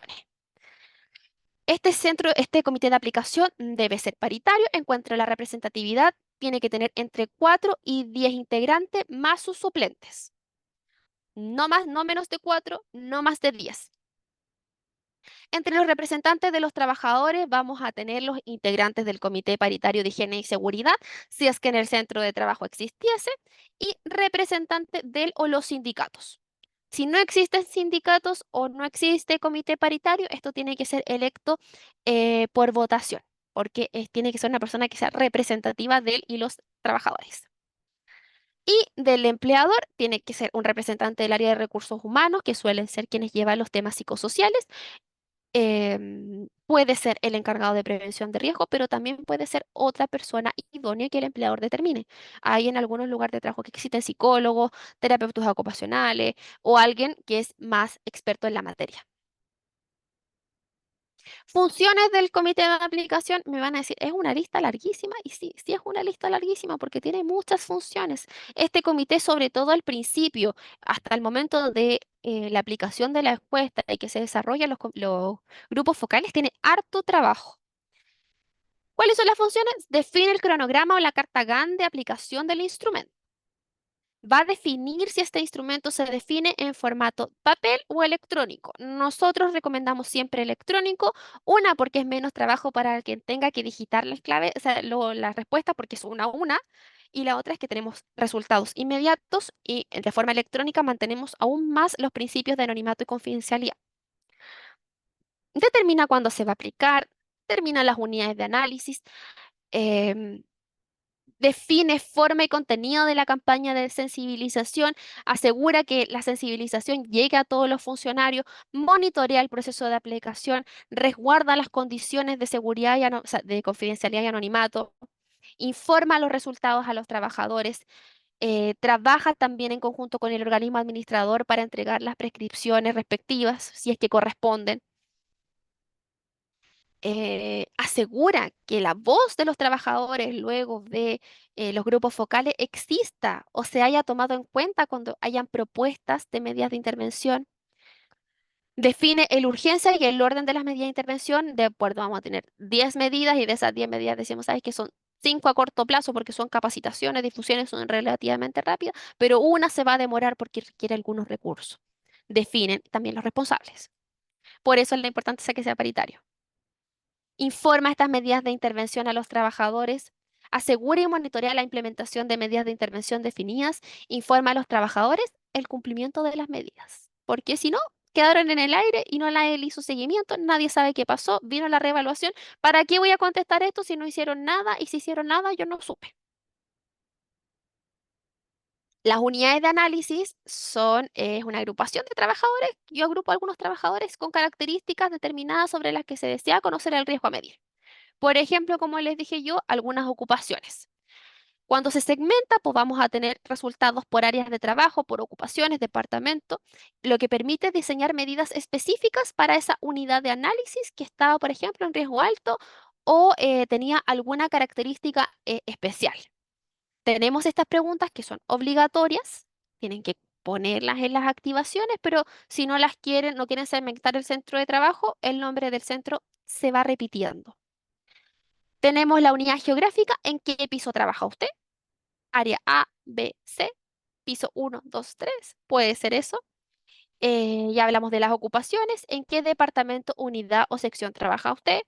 Este comité de aplicación debe ser paritario en cuanto a la representatividad. Tiene que tener entre 4 y 10 integrantes más sus suplentes. No más, no menos de 4, no más de 10. Entre los representantes de los trabajadores vamos a tener los integrantes del Comité Paritario de Higiene y Seguridad, si es que en el centro de trabajo existiese, y representantes del o los sindicatos. Si no existen sindicatos o no existe comité paritario, esto tiene que ser electo por votación, porque tiene que ser una persona que sea representativa de él y los trabajadores. Y del empleador tiene que ser un representante del área de recursos humanos, que suelen ser quienes llevan los temas psicosociales. Puede ser el encargado de prevención de riesgo, pero también puede ser otra persona idónea que el empleador determine. Hay en algunos lugares de trabajo que existen psicólogos, terapeutas ocupacionales o alguien que es más experto en la materia. Funciones del comité de aplicación, me van a decir, es una lista larguísima y sí, sí es una lista larguísima porque tiene muchas funciones. Este comité, sobre todo al principio, hasta el momento de la aplicación de la encuesta y que se desarrollan los grupos focales, tiene harto trabajo. ¿Cuáles son las funciones? Define el cronograma o la carta GAN de aplicación del instrumento. Va a definir si este instrumento se define en formato papel o electrónico. Nosotros recomendamos siempre electrónico, una porque es menos trabajo para quien tenga que digitar las claves, o sea, las respuestas porque es una a una, y la otra es que tenemos resultados inmediatos y de forma electrónica mantenemos aún más los principios de anonimato y confidencialidad. Determina cuándo se va a aplicar, determina las unidades de análisis, em, define forma y contenido de la campaña de sensibilización, asegura que la sensibilización llegue a todos los funcionarios, monitorea el proceso de aplicación, resguarda las condiciones de seguridad y o sea, de confidencialidad y anonimato, informa los resultados a los trabajadores, trabaja también en conjunto con el organismo administrador para entregar las prescripciones respectivas, si es que corresponden. Asegura que la voz de los trabajadores luego de los grupos focales exista o se haya tomado en cuenta cuando hayan propuestas de medidas de intervención. Define el urgencia y el orden de las medidas de intervención. De acuerdo, vamos a tener 10 medidas y de esas 10 medidas decimos, ¿sabes? Que son 5 a corto plazo porque son capacitaciones, difusiones, son relativamente rápidas, pero una se va a demorar porque requiere algunos recursos. Definen también los responsables. Por eso es la importancia que sea paritario. Informa estas medidas de intervención a los trabajadores, asegura y monitorea la implementación de medidas de intervención definidas, informa a los trabajadores el cumplimiento de las medidas. Porque si no, quedaron en el aire y no le hizo seguimiento, nadie sabe qué pasó, vino la reevaluación. ¿Para qué voy a contestar esto si no hicieron nada? Y si hicieron nada, yo no supe. Las unidades de análisis es una agrupación de trabajadores. Yo agrupo a algunos trabajadores con características determinadas sobre las que se desea conocer el riesgo a medir. Por ejemplo, como les dije yo, algunas ocupaciones. Cuando se segmenta, pues vamos a tener resultados por áreas de trabajo, por ocupaciones, departamento, lo que permite diseñar medidas específicas para esa unidad de análisis que estaba, por ejemplo, en riesgo alto o tenía alguna característica especial. Tenemos estas preguntas que son obligatorias, tienen que ponerlas en las activaciones, pero si no las quieren, no quieren segmentar el centro de trabajo, el nombre del centro se va repitiendo. Tenemos la unidad geográfica, en qué piso trabaja usted, área A, B, C, piso 1, 2, 3, puede ser eso. Ya hablamos de las ocupaciones, en qué departamento, unidad o sección trabaja usted,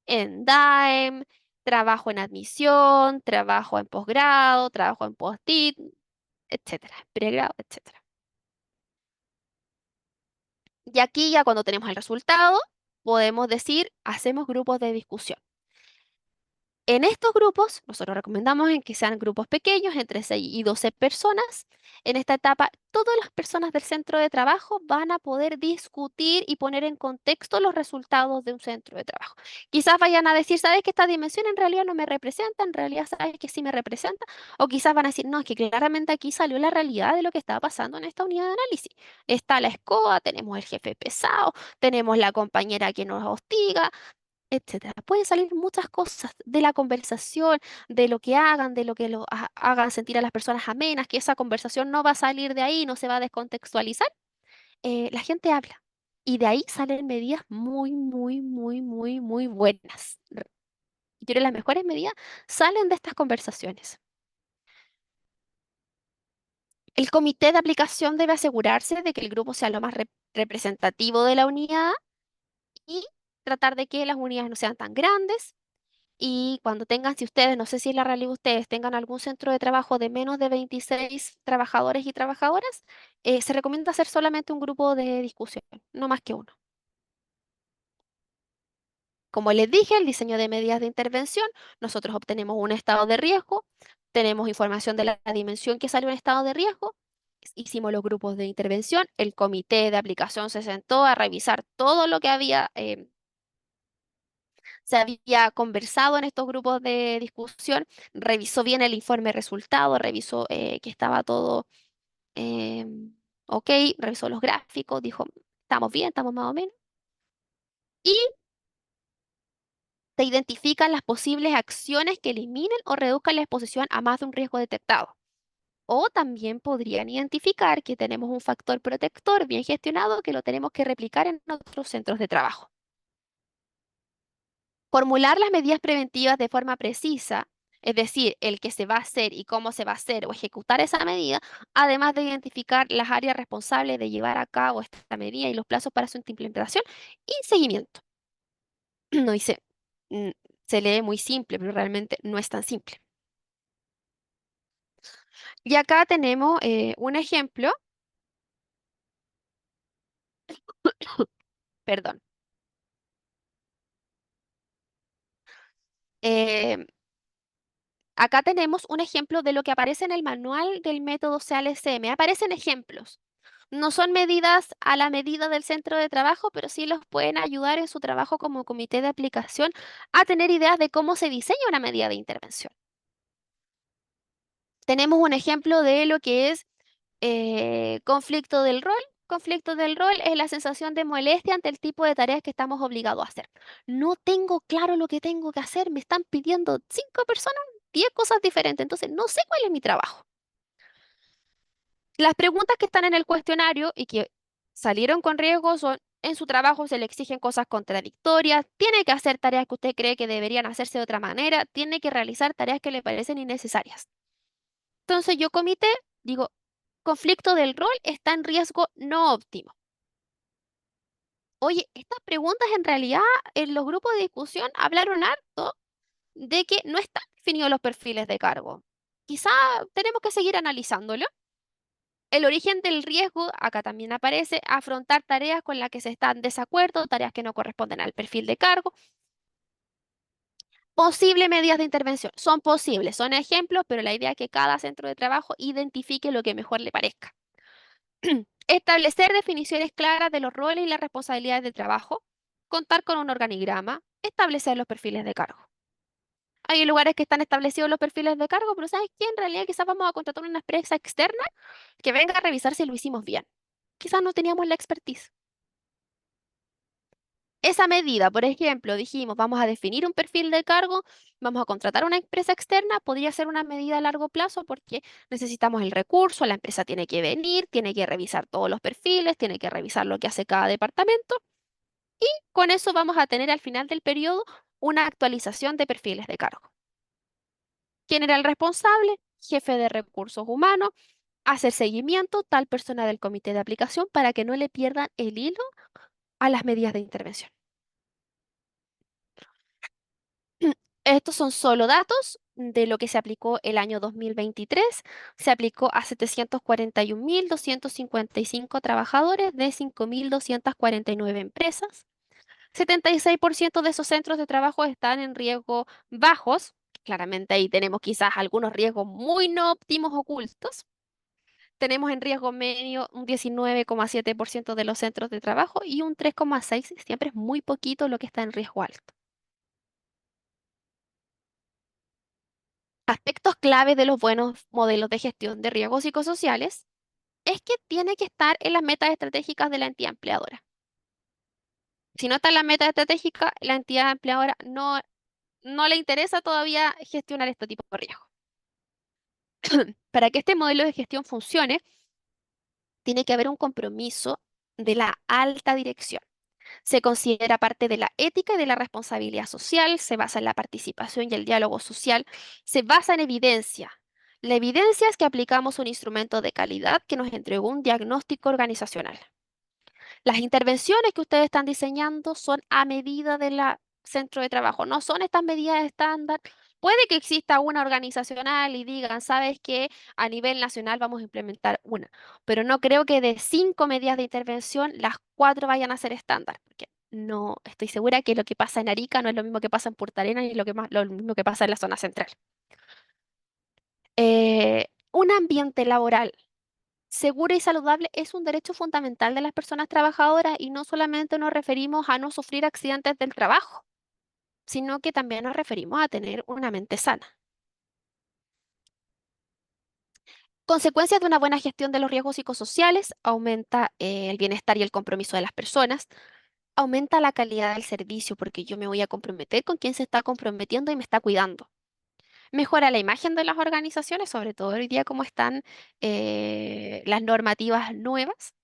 en DAEM, trabajo en admisión, trabajo en posgrado, trabajo en post-it, etcétera, pregrado, etcétera. Y aquí ya cuando tenemos el resultado, podemos decir, hacemos grupos de discusión. En estos grupos, nosotros recomendamos en que sean grupos pequeños, entre 6 y 12 personas. En esta etapa, todas las personas del centro de trabajo van a poder discutir y poner en contexto los resultados de un centro de trabajo. Quizás vayan a decir, ¿sabes que esta dimensión en realidad no me representa? En realidad, ¿sabes que sí me representa? O quizás van a decir, no, es que claramente aquí salió la realidad de lo que estaba pasando en esta unidad de análisis. Está la escoba, tenemos el jefe pesado, tenemos la compañera que nos hostiga, etcétera. Pueden salir muchas cosas de la conversación, de lo que hagan, de lo que hagan sentir a las personas amenas, que esa conversación no va a salir de ahí, no se va a descontextualizar. La gente habla y de ahí salen medidas muy, muy, muy, muy, muy buenas. Yo creo que las mejores medidas salen de estas conversaciones. El comité de aplicación debe asegurarse de que el grupo sea lo más representativo de la unidad y tratar de que las unidades no sean tan grandes. Y cuando tengan, si ustedes, no sé si es la realidad de ustedes, tengan algún centro de trabajo de menos de 26 trabajadores y trabajadoras, se recomienda hacer solamente un grupo de discusión, no más que uno. Como les dije, el diseño de medidas de intervención, nosotros obtenemos un estado de riesgo, tenemos información de la dimensión que salió en estado de riesgo, hicimos los grupos de intervención, el comité de aplicación se sentó a revisar todo lo que se había conversado en estos grupos de discusión, revisó bien el informe resultado, revisó que estaba todo eh, ok, revisó los gráficos, dijo, estamos bien, estamos más o menos, y te identifican las posibles acciones que eliminen o reduzcan la exposición a más de un riesgo detectado. O también podrían identificar que tenemos un factor protector bien gestionado que lo tenemos que replicar en otros centros de trabajo. Formular las medidas preventivas de forma precisa, es decir, el que se va a hacer y cómo se va a hacer o ejecutar esa medida, además de identificar las áreas responsables de llevar a cabo esta medida y los plazos para su implementación y seguimiento. No dice, mm, se lee muy simple, pero realmente no es tan simple. Y acá tenemos un ejemplo, perdón. eh, Acá tenemos un ejemplo de lo que aparece en el manual del método CALSM. Aparecen ejemplos. No son medidas a la medida del centro de trabajo, pero sí los pueden ayudar en su trabajo como comité de aplicación a tener ideas de cómo se diseña una medida de intervención. Tenemos un ejemplo de lo que es conflicto del rol. Conflicto del rol es la sensación de molestia ante el tipo de tareas que estamos obligados a hacer. No tengo claro lo que tengo que hacer, me están pidiendo 5 personas, 10 cosas diferentes, entonces no sé cuál es mi trabajo. Las preguntas que están en el cuestionario y que salieron con riesgo son, en su trabajo se le exigen cosas contradictorias, tiene que hacer tareas que usted cree que deberían hacerse de otra manera, tiene que realizar tareas que le parecen innecesarias. Entonces yo comité, digo, conflicto del rol está en riesgo no óptimo. Oye, estas preguntas en realidad en los grupos de discusión hablaron harto de que no están definidos los perfiles de cargo. Quizá tenemos que seguir analizándolo. El origen del riesgo, acá también aparece, afrontar tareas con las que se está en desacuerdo, tareas que no corresponden al perfil de cargo. Posibles medidas de intervención. Son posibles, son ejemplos, pero la idea es que cada centro de trabajo identifique lo que mejor le parezca. Establecer definiciones claras de los roles y las responsabilidades de trabajo. Contar con un organigrama. Establecer los perfiles de cargo. Hay lugares que están establecidos los perfiles de cargo, pero ¿sabes qué? En realidad quizás vamos a contratar una empresa externa que venga a revisar si lo hicimos bien. Quizás no teníamos la expertise. Esa medida, por ejemplo, dijimos, vamos a definir un perfil de cargo, vamos a contratar una empresa externa, podría ser una medida a largo plazo porque necesitamos el recurso, la empresa tiene que venir, tiene que revisar todos los perfiles, tiene que revisar lo que hace cada departamento. Con eso vamos a tener al final del periodo una actualización de perfiles de cargo. ¿Quién era el responsable? Jefe de recursos humanos, hacer seguimiento, tal persona del comité de aplicación para que no le pierdan el hilo a las medidas de intervención. Estos son solo datos de lo que se aplicó el año 2023. Se aplicó a 741.255 trabajadores de 5.249 empresas. 76% de esos centros de trabajo están en riesgo bajos. Claramente ahí tenemos quizás algunos riesgos muy no óptimos ocultos. Tenemos en riesgo medio un 19,7% de los centros de trabajo y un 3,6%, siempre es muy poquito lo que está en riesgo alto. Aspectos clave de los buenos modelos de gestión de riesgos psicosociales es que tiene que estar en las metas estratégicas de la entidad empleadora. Si no está en las metas estratégicas, la entidad empleadora no le interesa todavía gestionar este tipo de riesgos. Para que este modelo de gestión funcione, tiene que haber un compromiso de la alta dirección. Se considera parte de la ética y de la responsabilidad social, se basa en la participación y el diálogo social, se basa en evidencia. La evidencia es que aplicamos un instrumento de calidad que nos entregó un diagnóstico organizacional. Las intervenciones que ustedes están diseñando son a medida del centro de trabajo, no son estas medidas estándar. Puede que exista una organizacional y digan, sabes que a nivel nacional vamos a implementar una, pero no creo que de 5 medidas de intervención las 4 vayan a ser estándar, porque no estoy segura que lo que pasa en Arica no es lo mismo que pasa en Punta Arenas ni lo mismo que pasa en la zona central. Un ambiente laboral segura y saludable es un derecho fundamental de las personas trabajadoras y no solamente nos referimos a no sufrir accidentes del trabajo, sino que también nos referimos a tener una mente sana. Consecuencias de una buena gestión de los riesgos psicosociales, aumenta el bienestar y el compromiso de las personas, aumenta la calidad del servicio porque yo me voy a comprometer con quien se está comprometiendo y me está cuidando. Mejora la imagen de las organizaciones, sobre todo hoy día como están las normativas nuevas.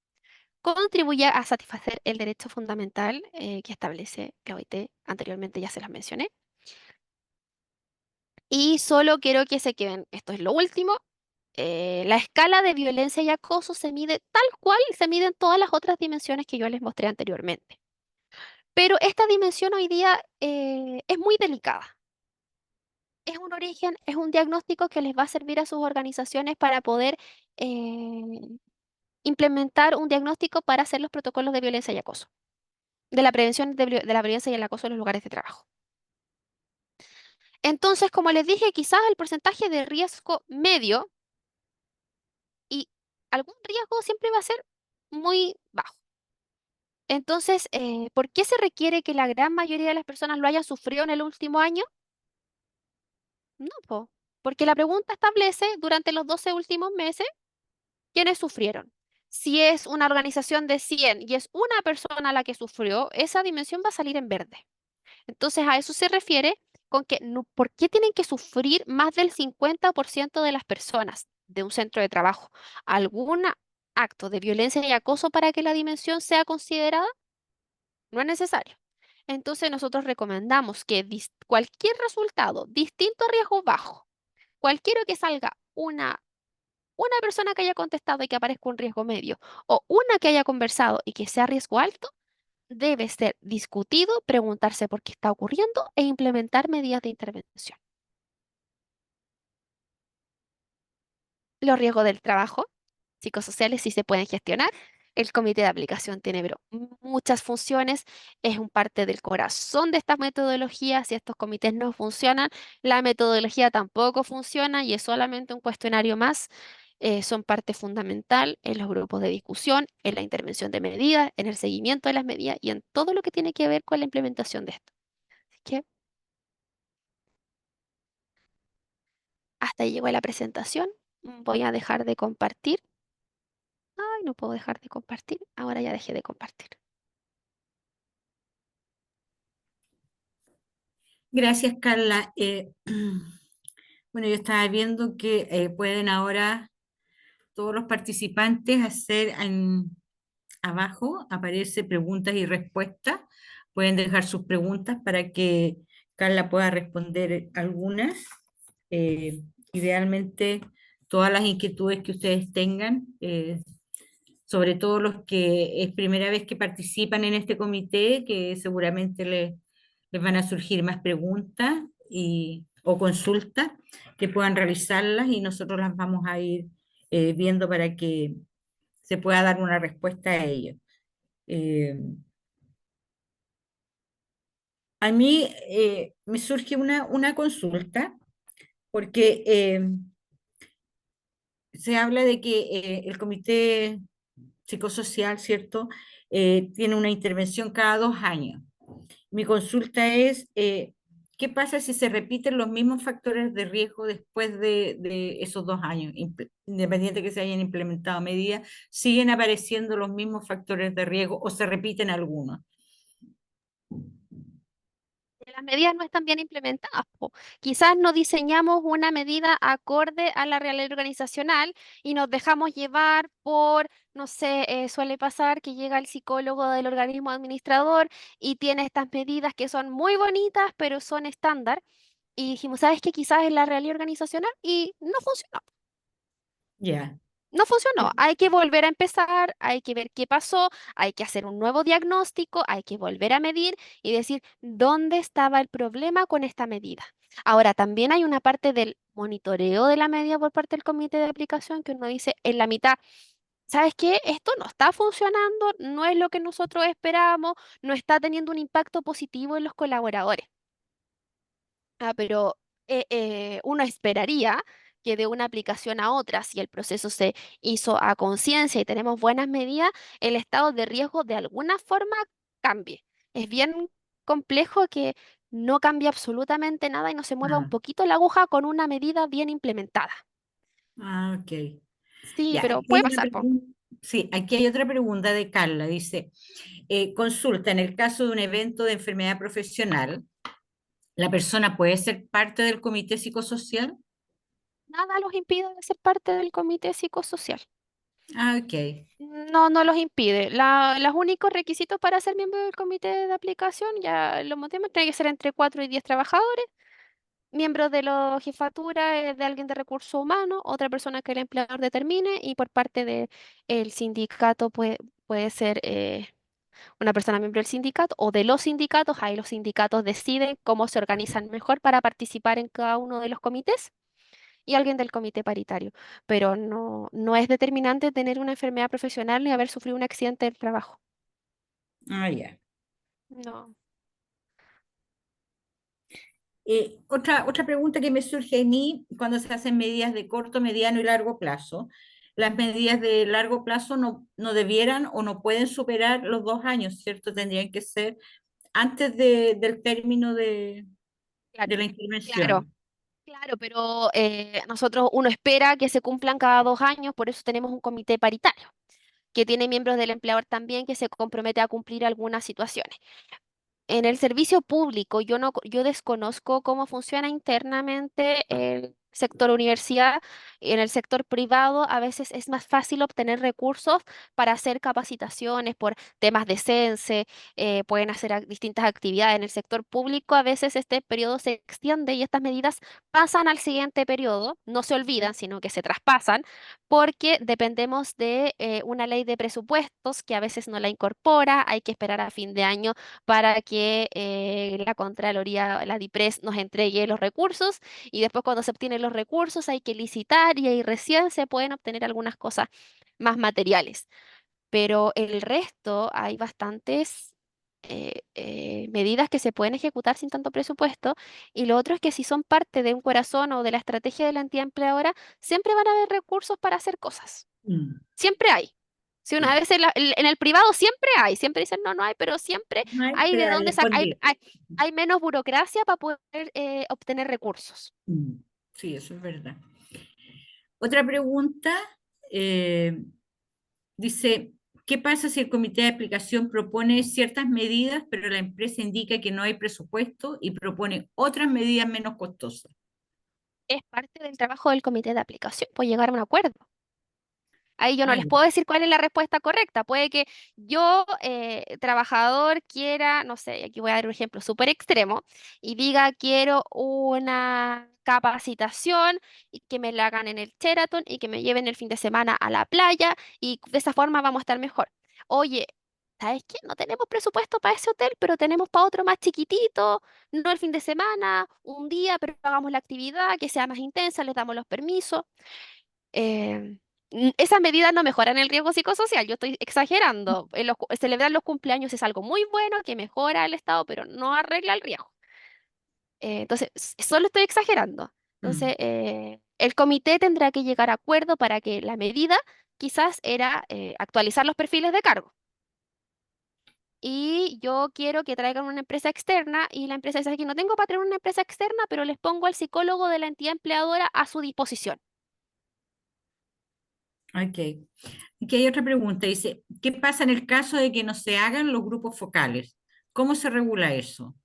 Contribuye a satisfacer el derecho fundamental que establece la OIT, anteriormente ya se las mencioné. Y solo quiero que se queden, esto es lo último, la escala de violencia y acoso se mide tal cual se miden todas las otras dimensiones que yo les mostré anteriormente. Pero esta dimensión hoy día es muy delicada. Es un origen, es un diagnóstico que les va a servir a sus organizaciones para poder eh, implementar un diagnóstico para hacer los protocolos de violencia y acoso, de la prevención de la violencia y el acoso en los lugares de trabajo. Entonces, como les dije, quizás el porcentaje de riesgo medio y algún riesgo siempre va a ser muy bajo. Entonces, ¿por qué se requiere que la gran mayoría de las personas lo hayan sufrido en el último año? No, po, porque la pregunta establece durante los 12 últimos meses quiénes sufrieron. Si es una organización de 100 y es una persona la que sufrió, esa dimensión va a salir en verde. Entonces, a eso se refiere con que ¿por qué tienen que sufrir más del 50% de las personas de un centro de trabajo algún acto de violencia y acoso para que la dimensión sea considerada? No es necesario. Entonces, nosotros recomendamos que cualquier resultado distinto a riesgo bajo, cualquiera que salga una persona que haya contestado y que aparezca un riesgo medio, o una que haya conversado y que sea riesgo alto, debe ser discutido, preguntarse por qué está ocurriendo e implementar medidas de intervención. Los riesgos del trabajo psicosociales sí se pueden gestionar. El comité de aplicación tiene muchas funciones, es un parte del corazón de estas metodologías. Si estos comités no funcionan, la metodología tampoco funciona y es solamente un cuestionario más. Son parte fundamental en los grupos de discusión, en la intervención de medidas, en el seguimiento de las medidas y en todo lo que tiene que ver con la implementación de esto. Así que hasta ahí llegó la presentación. Voy a dejar de compartir. Ay, no puedo dejar de compartir. Ahora ya dejé de compartir. Gracias, Carla. Bueno, yo estaba viendo que pueden ahora todos los participantes hacer abajo, aparece preguntas y respuestas. Pueden dejar sus preguntas para que Carla pueda responder algunas. Eh, Idealmente, todas las inquietudes que ustedes tengan, sobre todo los que es primera vez que participan en este comité, que seguramente les van a surgir más preguntas o consultas que puedan realizarlas y nosotros las vamos a ir viendo para que se pueda dar una respuesta a ello. Eh, a mí me surge una consulta porque se habla de que el comité psicosocial, ¿cierto? Tiene una intervención cada 2 años. Mi consulta es, ¿qué pasa si se repiten los mismos factores de riesgo después de esos 2 años? Independiente que se hayan implementado medidas, ¿siguen apareciendo los mismos factores de riesgo o se repiten algunos? Las medidas no están bien implementadas, po. Quizás no diseñamos una medida acorde a la realidad organizacional y nos dejamos llevar por, no sé, suele pasar que llega el psicólogo del organismo administrador y tiene estas medidas que son muy bonitas, pero son estándar. Y dijimos, ¿sabes qué? Quizás es la realidad organizacional y no funcionó. Ya. No funcionó. Hay que volver a empezar, hay que ver qué pasó, hay que hacer un nuevo diagnóstico, hay que volver a medir y decir dónde estaba el problema con esta medida. Ahora, también hay una parte del monitoreo de la medida por parte del comité de aplicación que uno dice en la mitad, ¿sabes qué? Esto no está funcionando, no es lo que nosotros esperábamos, no está teniendo un impacto positivo en los colaboradores. Pero uno esperaría que de una aplicación a otra, si el proceso se hizo a conciencia y tenemos buenas medidas, el estado de riesgo de alguna forma cambie. Es bien complejo que no cambie absolutamente nada y no se mueva un Ah, poquito la aguja con una medida bien implementada. ok. Sí, Ya, pero aquí puede hay otra pasar, po. pregunta. Sí, aquí hay otra pregunta de Carla. Dice, consulta, en el caso de un evento de enfermedad profesional, ¿la persona puede ser parte del comité psicosocial? Nada los impide de ser parte del comité psicosocial. Ah, ok. No, no los impide. Los únicos requisitos para ser miembro del comité de aplicación, ya lo mostramos, tiene que ser entre 4 y 10 trabajadores, miembros de la jefatura de alguien de recursos humanos, otra persona que el empleador determine y por parte del sindicato puede ser una persona miembro del sindicato o de los sindicatos. Ahí los sindicatos deciden cómo se organizan mejor para participar en cada uno de los comités y alguien del comité paritario, pero no, no es determinante tener una enfermedad profesional ni haber sufrido un accidente del trabajo. Ah, ya. No. Otra pregunta que me surge a mí cuando se hacen medidas de corto, mediano y largo plazo. Las medidas de largo plazo no debieran o no pueden superar los 2 años, ¿cierto? Tendrían que ser antes del término Claro, de la claro, intervención. claro, pero nosotros uno espera que se cumplan cada 2 años, por eso tenemos un comité paritario, que tiene miembros del empleador también que se compromete a cumplir algunas situaciones. En el servicio público, yo desconozco cómo funciona internamente el sector universidad. En el sector privado, a veces es más fácil obtener recursos para hacer capacitaciones por temas de CENSE, pueden hacer distintas actividades. En el sector público, a veces este periodo se extiende y estas medidas pasan al siguiente periodo, no se olvidan, sino que se traspasan, porque dependemos de una ley de presupuestos que a veces no la incorpora, hay que esperar a fin de año para que la Contraloría, la DIPRES, nos entregue los recursos y después cuando se obtienen los recursos hay que licitar y ahí recién se pueden obtener algunas cosas más materiales. Pero el resto hay bastantes medidas que se pueden ejecutar sin tanto presupuesto y lo otro es que si son parte de un corazón o de la estrategia de la entidad empleadora, siempre van a haber recursos para hacer cosas. Mm, Siempre hay. Si una sí. vez en el privado siempre hay, siempre dicen no, no hay, pero siempre No hay, hay pero de al dónde sacar, escondido. hay menos burocracia para poder obtener recursos. Mm, sí, eso es verdad. Otra pregunta, eh, dice, ¿qué pasa si el comité de aplicación propone ciertas medidas, pero la empresa indica que no hay presupuesto y propone otras medidas menos costosas? Es parte del trabajo del comité de aplicación, puede llegar a un acuerdo. Ahí yo no Ah, les ya. puedo decir cuál es la respuesta correcta. Puede que yo, trabajador, quiera, no sé, aquí voy a dar un ejemplo súper extremo, y diga, quiero una capacitación y que me la hagan en el Sheraton y que me lleven el fin de semana a la playa y de esa forma vamos a estar mejor. Oye, ¿sabes qué? No tenemos presupuesto para ese hotel, pero tenemos para otro más chiquitito, no el fin de semana, un día, pero hagamos la actividad que sea más intensa, les damos los permisos. Esas medidas no mejoran el riesgo psicosocial, yo estoy exagerando. Celebrar los cumpleaños es algo muy bueno que mejora el estado, pero no arregla el riesgo. Entonces, solo estoy exagerando. Entonces, Mm, el comité tendrá que llegar a acuerdo para que la medida quizás era actualizar los perfiles de cargo. Y yo quiero que traigan una empresa externa y la empresa dice aquí no tengo para traer una empresa externa, pero les pongo al psicólogo de la entidad empleadora a su disposición. ok. Aquí hay otra pregunta, dice, ¿qué pasa en el caso de que no se hagan los grupos focales? ¿Cómo se regula eso?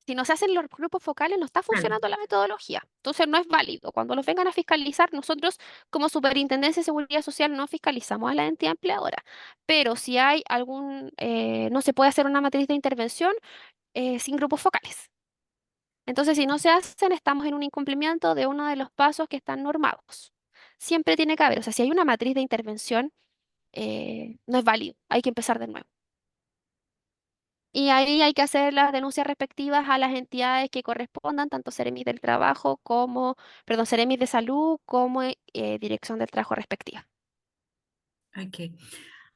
Si no se hacen los grupos focales, no está Claro. funcionando la metodología. Entonces no es válido. Cuando los vengan a fiscalizar, nosotros como Superintendencia de Seguridad Social no fiscalizamos a la entidad empleadora. Pero si hay no se puede hacer una matriz de intervención sin grupos focales. Entonces, si no se hacen, estamos en un incumplimiento de uno de los pasos que están normados. Siempre tiene que haber, o sea, si hay una matriz de intervención, no es válido, hay que empezar de nuevo. Y ahí hay que hacer las denuncias respectivas a las entidades que correspondan, tanto Ceremis del Trabajo como, perdón, Ceremis de Salud como Dirección del Trabajo respectiva. Ok.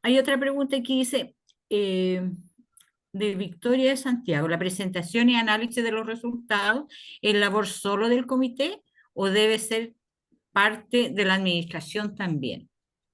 Hay otra pregunta que dice, eh, de Victoria de Santiago, ¿la presentación y análisis de los resultados es labor solo del comité o debe ser parte de la administración también?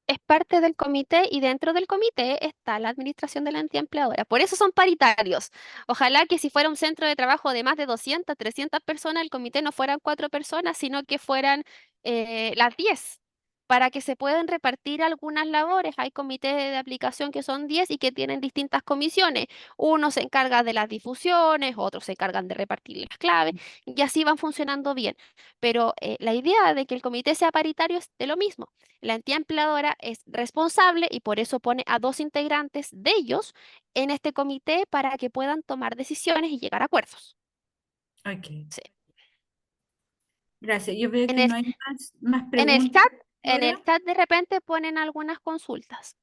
Es parte del comité y dentro del comité está la administración de la entidad empleadora. Por eso son paritarios. Ojalá que si fuera un centro de trabajo de más de 200, 300 personas, el comité no fueran 4 personas, sino que fueran las 10, para que se puedan repartir algunas labores. Hay comités de aplicación que son 10 y que tienen distintas comisiones. Uno se encarga de las difusiones, otros se encargan de repartir las claves y así van funcionando bien. Pero la idea de que el comité sea paritario es de lo mismo. La entidad empleadora es responsable y por eso pone a 2 integrantes de ellos en este comité para que puedan tomar decisiones y llegar a acuerdos. Ok, Sí. gracias. Yo veo En que el, no hay más en el preguntas chat, en el ahora. chat de repente ponen algunas consultas.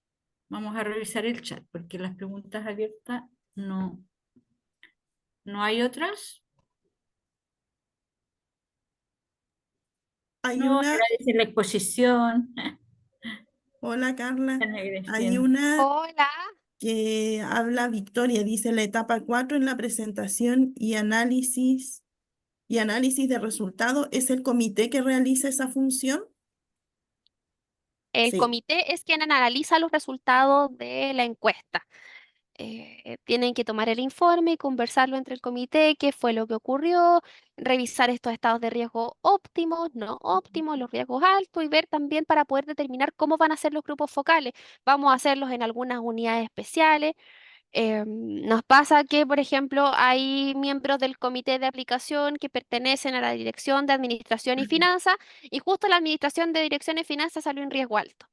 Vamos a revisar el chat porque las preguntas abiertas no, no hay otras. Hay No, una, agradece la exposición. hola Carla, Están hay agradeciendo. una Hola. que habla Victoria, dice la etapa 4 en la presentación y análisis de resultados, ¿es el comité que realiza esa función? El Sí. comité es quien analiza los resultados de la encuesta. Tienen que tomar el informe y conversarlo entre el comité, qué fue lo que ocurrió, revisar estos estados de riesgo óptimos, no óptimos, los riesgos altos y ver también para poder determinar cómo van a ser los grupos focales. Vamos a hacerlos en algunas unidades especiales. Nos pasa que, por ejemplo, hay miembros del comité de aplicación que pertenecen a la Dirección de Administración y Finanzas y justo la Administración de Dirección y Finanzas salió en riesgo alto.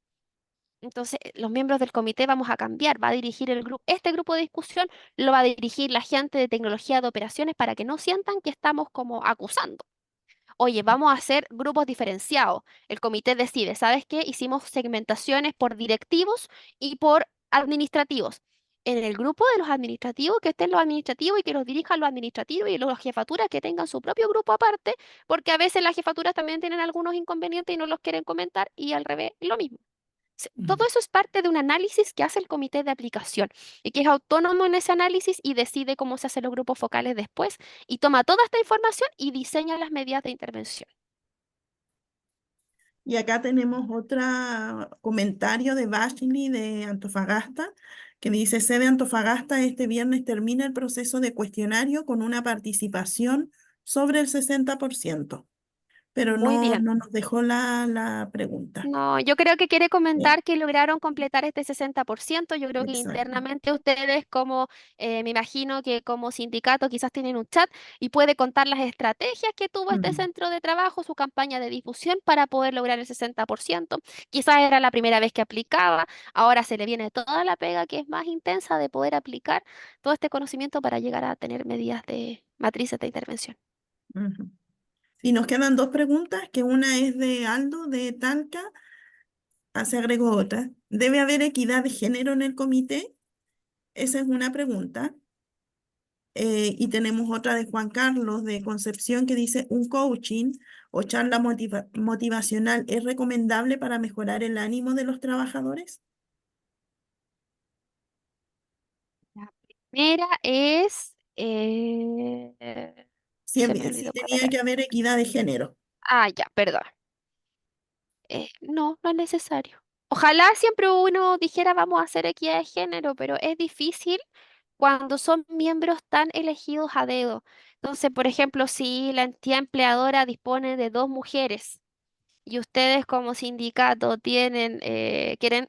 Entonces, los miembros del comité vamos a cambiar, va a dirigir este grupo de discusión, lo va a dirigir la gente de tecnología de operaciones para que no sientan que estamos como acusando. Oye, vamos a hacer grupos diferenciados. El comité decide, ¿sabes qué? Hicimos segmentaciones por directivos y por administrativos. En el grupo de los administrativos, que estén los administrativos y que los dirijan los administrativos y las jefaturas que tengan su propio grupo aparte, porque a veces las jefaturas también tienen algunos inconvenientes y no los quieren comentar y al revés, lo mismo. Todo eso es parte de un análisis que hace el comité de aplicación y que es autónomo en ese análisis y decide cómo se hacen los grupos focales después y toma toda esta información y diseña las medidas de intervención. Y acá tenemos otro comentario de Bashley de Antofagasta, que dice, sede Antofagasta, este viernes termina el proceso de cuestionario con una participación sobre el 60%, pero Muy bien. no nos dejó la pregunta. No, yo creo que quiere Sí, comentar que lograron completar este 60%. Yo creo que exacto. internamente ustedes, como me imagino que como sindicato quizás tienen un chat y puede contar las estrategias que tuvo este Mm, centro de trabajo, su campaña de difusión para poder lograr el 60%. Quizás era la primera vez que aplicaba, ahora se le viene toda la pega que es más intensa de poder aplicar todo este conocimiento para llegar a tener medidas de matrices de intervención. ujú. Y nos quedan dos preguntas, que una es de Aldo de Talca, se agregó otra. ¿Debe haber equidad de género en el comité? Esa es una pregunta. Y tenemos otra de Juan Carlos de Concepción que dice, ¿un coaching o charla motivacional es recomendable para mejorar el ánimo de los trabajadores? La primera es, se me Si olvidó cuál tenía era. que haber equidad de género. Ah, ya, perdón. No, no es necesario. Ojalá siempre uno dijera vamos a hacer equidad de género, pero es difícil cuando son miembros tan elegidos a dedo. Entonces, por ejemplo, si la entidad empleadora dispone de 2 mujeres y ustedes como sindicato quieren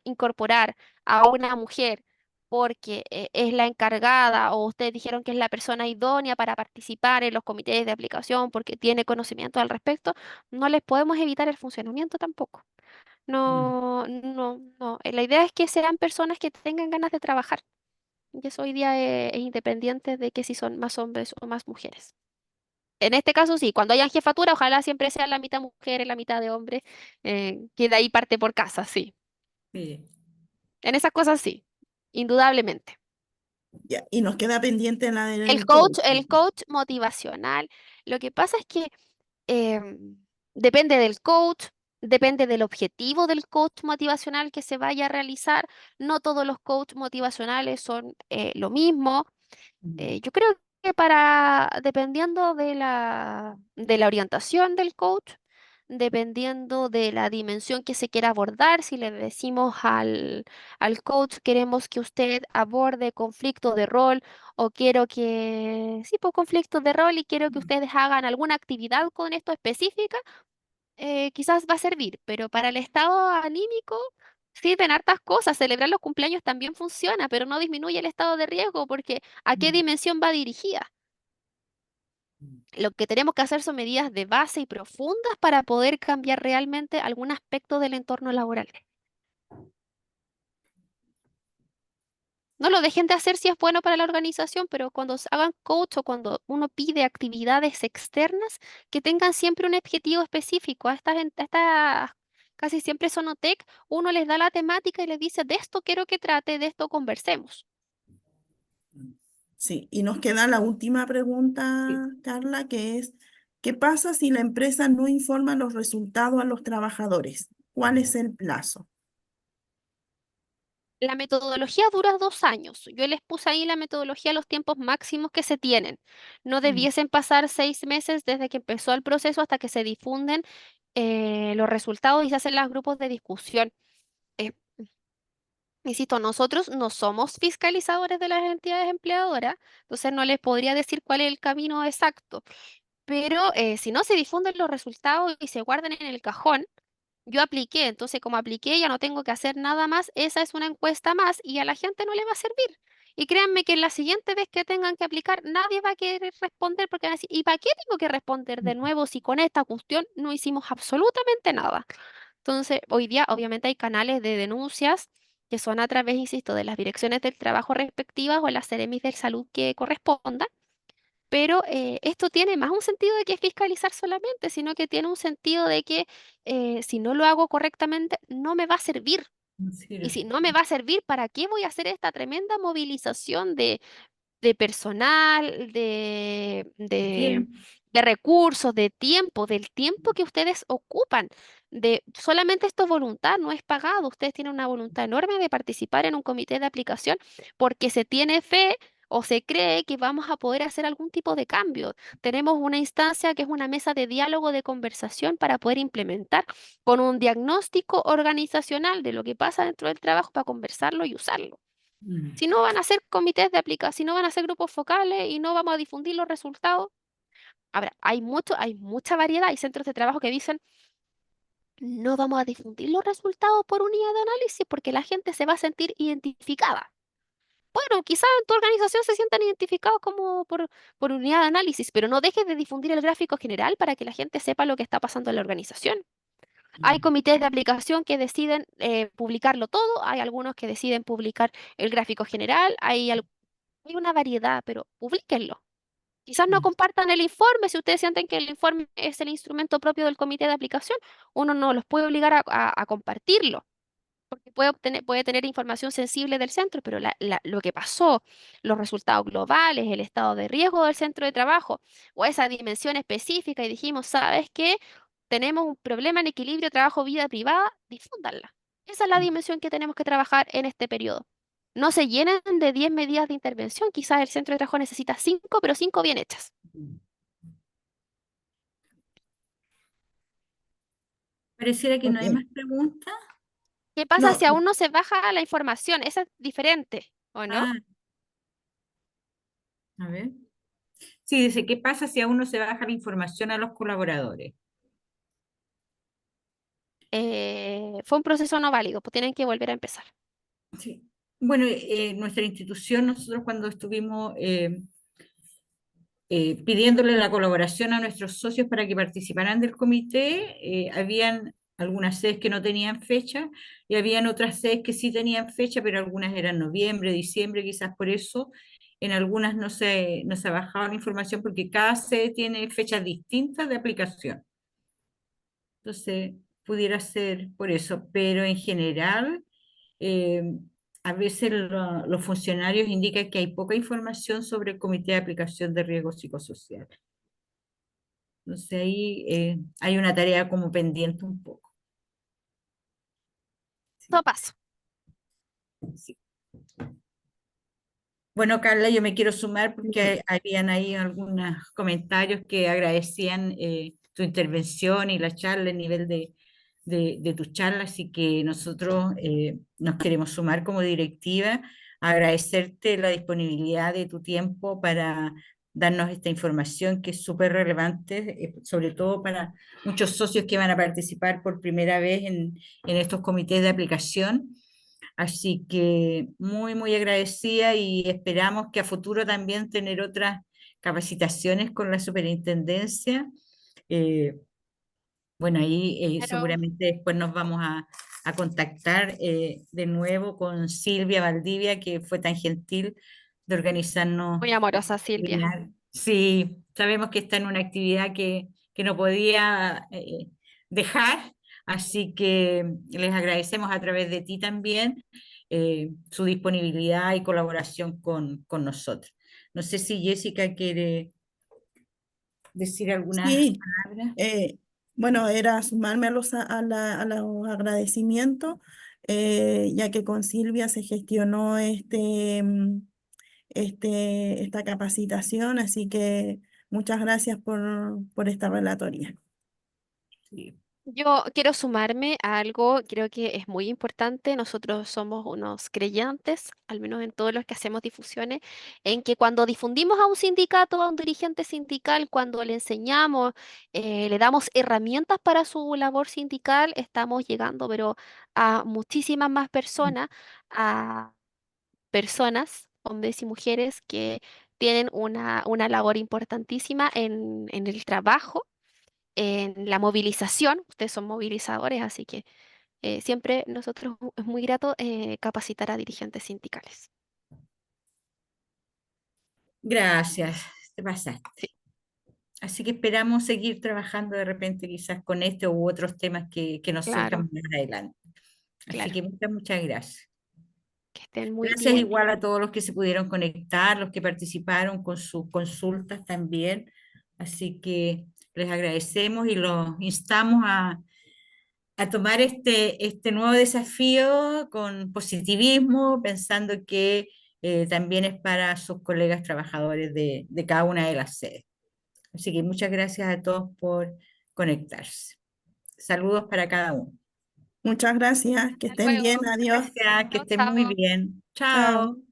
incorporar a una mujer porque es la encargada o ustedes dijeron que es la persona idónea para participar en los comités de aplicación porque tiene conocimiento al respecto, no les podemos evitar el funcionamiento tampoco. Mm, No, no, no. La idea es que sean personas que tengan ganas de trabajar. Y eso hoy día es independiente de que si son más hombres o más mujeres. En este caso sí, cuando hayan jefatura, ojalá siempre sea la mitad mujeres, la mitad de hombres, que de ahí parte por casa, sí. Sí. En esas cosas sí, indudablemente. Ya, y nos queda pendiente la del coach. El coach motivacional. Lo que pasa es que depende del coach, depende del objetivo del coach motivacional que se vaya a realizar. No todos los coach motivacionales son lo mismo. Yo creo que dependiendo de la orientación del coach, dependiendo de la dimensión que se quiera abordar, si le decimos al coach, queremos que usted aborde conflicto de rol o quiero que, sí, pues conflicto de rol y quiero que ustedes hagan alguna actividad con esto específica, quizás va a servir, pero para el estado anímico sirven hartas cosas. Celebrar los cumpleaños también funciona, pero no disminuye el estado de riesgo porque ¿a qué dimensión va dirigida? Lo que tenemos que hacer son medidas de base y profundas para poder cambiar realmente algún aspecto del entorno laboral. No lo dejen de hacer si es bueno para la organización, pero cuando hagan coach o cuando uno pide actividades externas, que tengan siempre un objetivo específico. A estas casi siempre Sonotec, uno les da la temática y les dice, de esto quiero que trate, de esto conversemos. Sí, y nos queda la última Sí. pregunta, Carla, que es, ¿qué pasa si la empresa no informa los resultados a los trabajadores? ¿Cuál es el plazo? La metodología dura 2 años. Yo les puse ahí la metodología, los tiempos máximos que se tienen. No Mm. debiesen pasar 6 meses desde que empezó el proceso hasta que se difunden los resultados y se hacen los grupos de discusión. Eh, Insisto, nosotros no somos fiscalizadores de las entidades empleadoras, entonces no les podría decir cuál es el camino exacto. Pero si no se difunden los resultados y se guardan en el cajón, yo apliqué, entonces como apliqué ya no tengo que hacer nada más, esa es una encuesta más y a la gente no le va a servir. Y créanme que la siguiente vez que tengan que aplicar, nadie va a querer responder porque van a decir, ¿y para qué tengo que responder de nuevo si con esta cuestión no hicimos absolutamente nada? Entonces, hoy día obviamente hay canales de denuncias que son a través, insisto, de las direcciones del trabajo respectivas o las Seremis de salud que correspondan, pero esto tiene más un sentido de que fiscalizar solamente, sino que tiene un sentido de que si no lo hago correctamente, no me va a servir. No Y sirve. si no me va a servir, ¿para qué voy a hacer esta tremenda movilización de personal, Tiempo. de recursos, de tiempo, del tiempo que ustedes ocupan? Solamente esto es voluntad, no es pagado. Ustedes tienen una voluntad enorme de participar en un comité de aplicación porque se tiene fe o se cree que vamos a poder hacer algún tipo de cambio. Tenemos una instancia que es una mesa de diálogo, de conversación para poder implementar con un diagnóstico organizacional de lo que pasa dentro del trabajo para conversarlo y usarlo. Mm. Si no van a hacer comités de aplicación, si no van a hacer grupos focales y no vamos a difundir los resultados. Ahora, hay mucha variedad. Hay centros de trabajo que dicen, no vamos a difundir los resultados por unidad de análisis porque la gente se va a sentir identificada. Bueno, quizás en tu organización se sientan identificados como por unidad de análisis, pero no dejes de difundir el gráfico general para que la gente sepa lo que está pasando en la organización. Hay Mm. comités de aplicación que deciden publicarlo todo, hay algunos que deciden publicar el gráfico general, hay una variedad, pero publíquenlo. Quizás no Mm. compartan el informe, si ustedes sienten que el informe es el instrumento propio del comité de aplicación, uno no los puede obligar a compartirlo, porque puede tener información sensible del centro, pero lo que pasó, los resultados globales, el estado de riesgo del centro de trabajo o esa dimensión específica y dijimos, ¿sabes qué? Tenemos un problema en equilibrio trabajo-vida privada, difúndanla. Esa es la dimensión que tenemos que trabajar en este periodo. No se llenen de 10 medidas de intervención, quizás el centro de trabajo necesita 5, pero 5 bien hechas. Mm. Pareciera que no hay Ok. más preguntas. ¿Qué pasa No, si aún no se baja la información? Esa es diferente, ¿o no? Ah, a ver. Sí, dice, ¿qué pasa si aún no se baja la información a los colaboradores? Fue un proceso no válido, pues tienen que volver a empezar. Sí. Bueno, nuestra institución, nosotros cuando estuvimos pidiéndole la colaboración a nuestros socios para que participaran del comité, habían algunas sedes que no tenían fecha y habían otras sedes que sí tenían fecha, pero algunas eran noviembre, diciembre, quizás por eso en algunas no se ha bajado la información porque cada sede tiene fechas distintas de aplicación. Entonces, pudiera ser por eso, pero en general, eh, a veces los funcionarios indican que hay poca información sobre el Comité de Aplicación de Riesgo Psicosocial. Entonces, ahí hay una tarea como pendiente un poco. Todo paso. Sí. Bueno, Carla, yo me quiero sumar Bien. porque habían ahí algunos comentarios que agradecían tu intervención y la charla, el nivel de tu charla, así que nosotros nos queremos sumar como directiva, agradecerte la disponibilidad de tu tiempo para darnos esta información que es súper relevante, sobre todo para muchos socios que van a participar por primera vez en estos comités de aplicación. Así que muy, muy agradecida y esperamos que a futuro también tener otras capacitaciones con la superintendencia. Eh, bueno, ahí Pero seguramente después nos vamos a contactar de nuevo con Silvia Valdivia, que fue tan gentil de organizarnos. muy amorosa, Silvia. Sí, sabemos que está en una actividad que no podía dejar, así que les agradecemos a través de ti también su disponibilidad y colaboración con nosotros. No sé si Jessica quiere decir algunas Sí, palabras. bueno, era sumarme a los agradecimientos, ya que con Silvia se gestionó esta capacitación, así que muchas gracias por esta relatoría. Sí. Yo quiero sumarme a algo, creo que es muy importante. Nosotros somos unos creyentes, al menos en todos los que hacemos difusiones, en que cuando difundimos a un sindicato, a un dirigente sindical, cuando le enseñamos, le damos herramientas para su labor sindical, estamos llegando, pero a muchísimas más personas, a personas, hombres y mujeres, que tienen una labor importantísima en el trabajo, en la movilización. Ustedes son movilizadores, así que siempre nosotros es muy grato capacitar a dirigentes sindicales. Gracias, te pasaste. Sí, Así que esperamos seguir trabajando de repente quizás con este u otros temas que nos claro, surjan más adelante. Así claro. que muchas, muchas gracias. Que estén muy Gracias bien. igual a todos los que se pudieron conectar, los que participaron con sus consultas también. Así que les agradecemos y los instamos a tomar este nuevo desafío con positivismo, pensando que también es para sus colegas trabajadores de cada una de las sedes. Así que muchas gracias a todos por conectarse. Saludos para cada uno. Muchas gracias, que Hasta estén bien, luego. adiós, Gracias, que Chao, estén muy chao. bien. chao. Chao.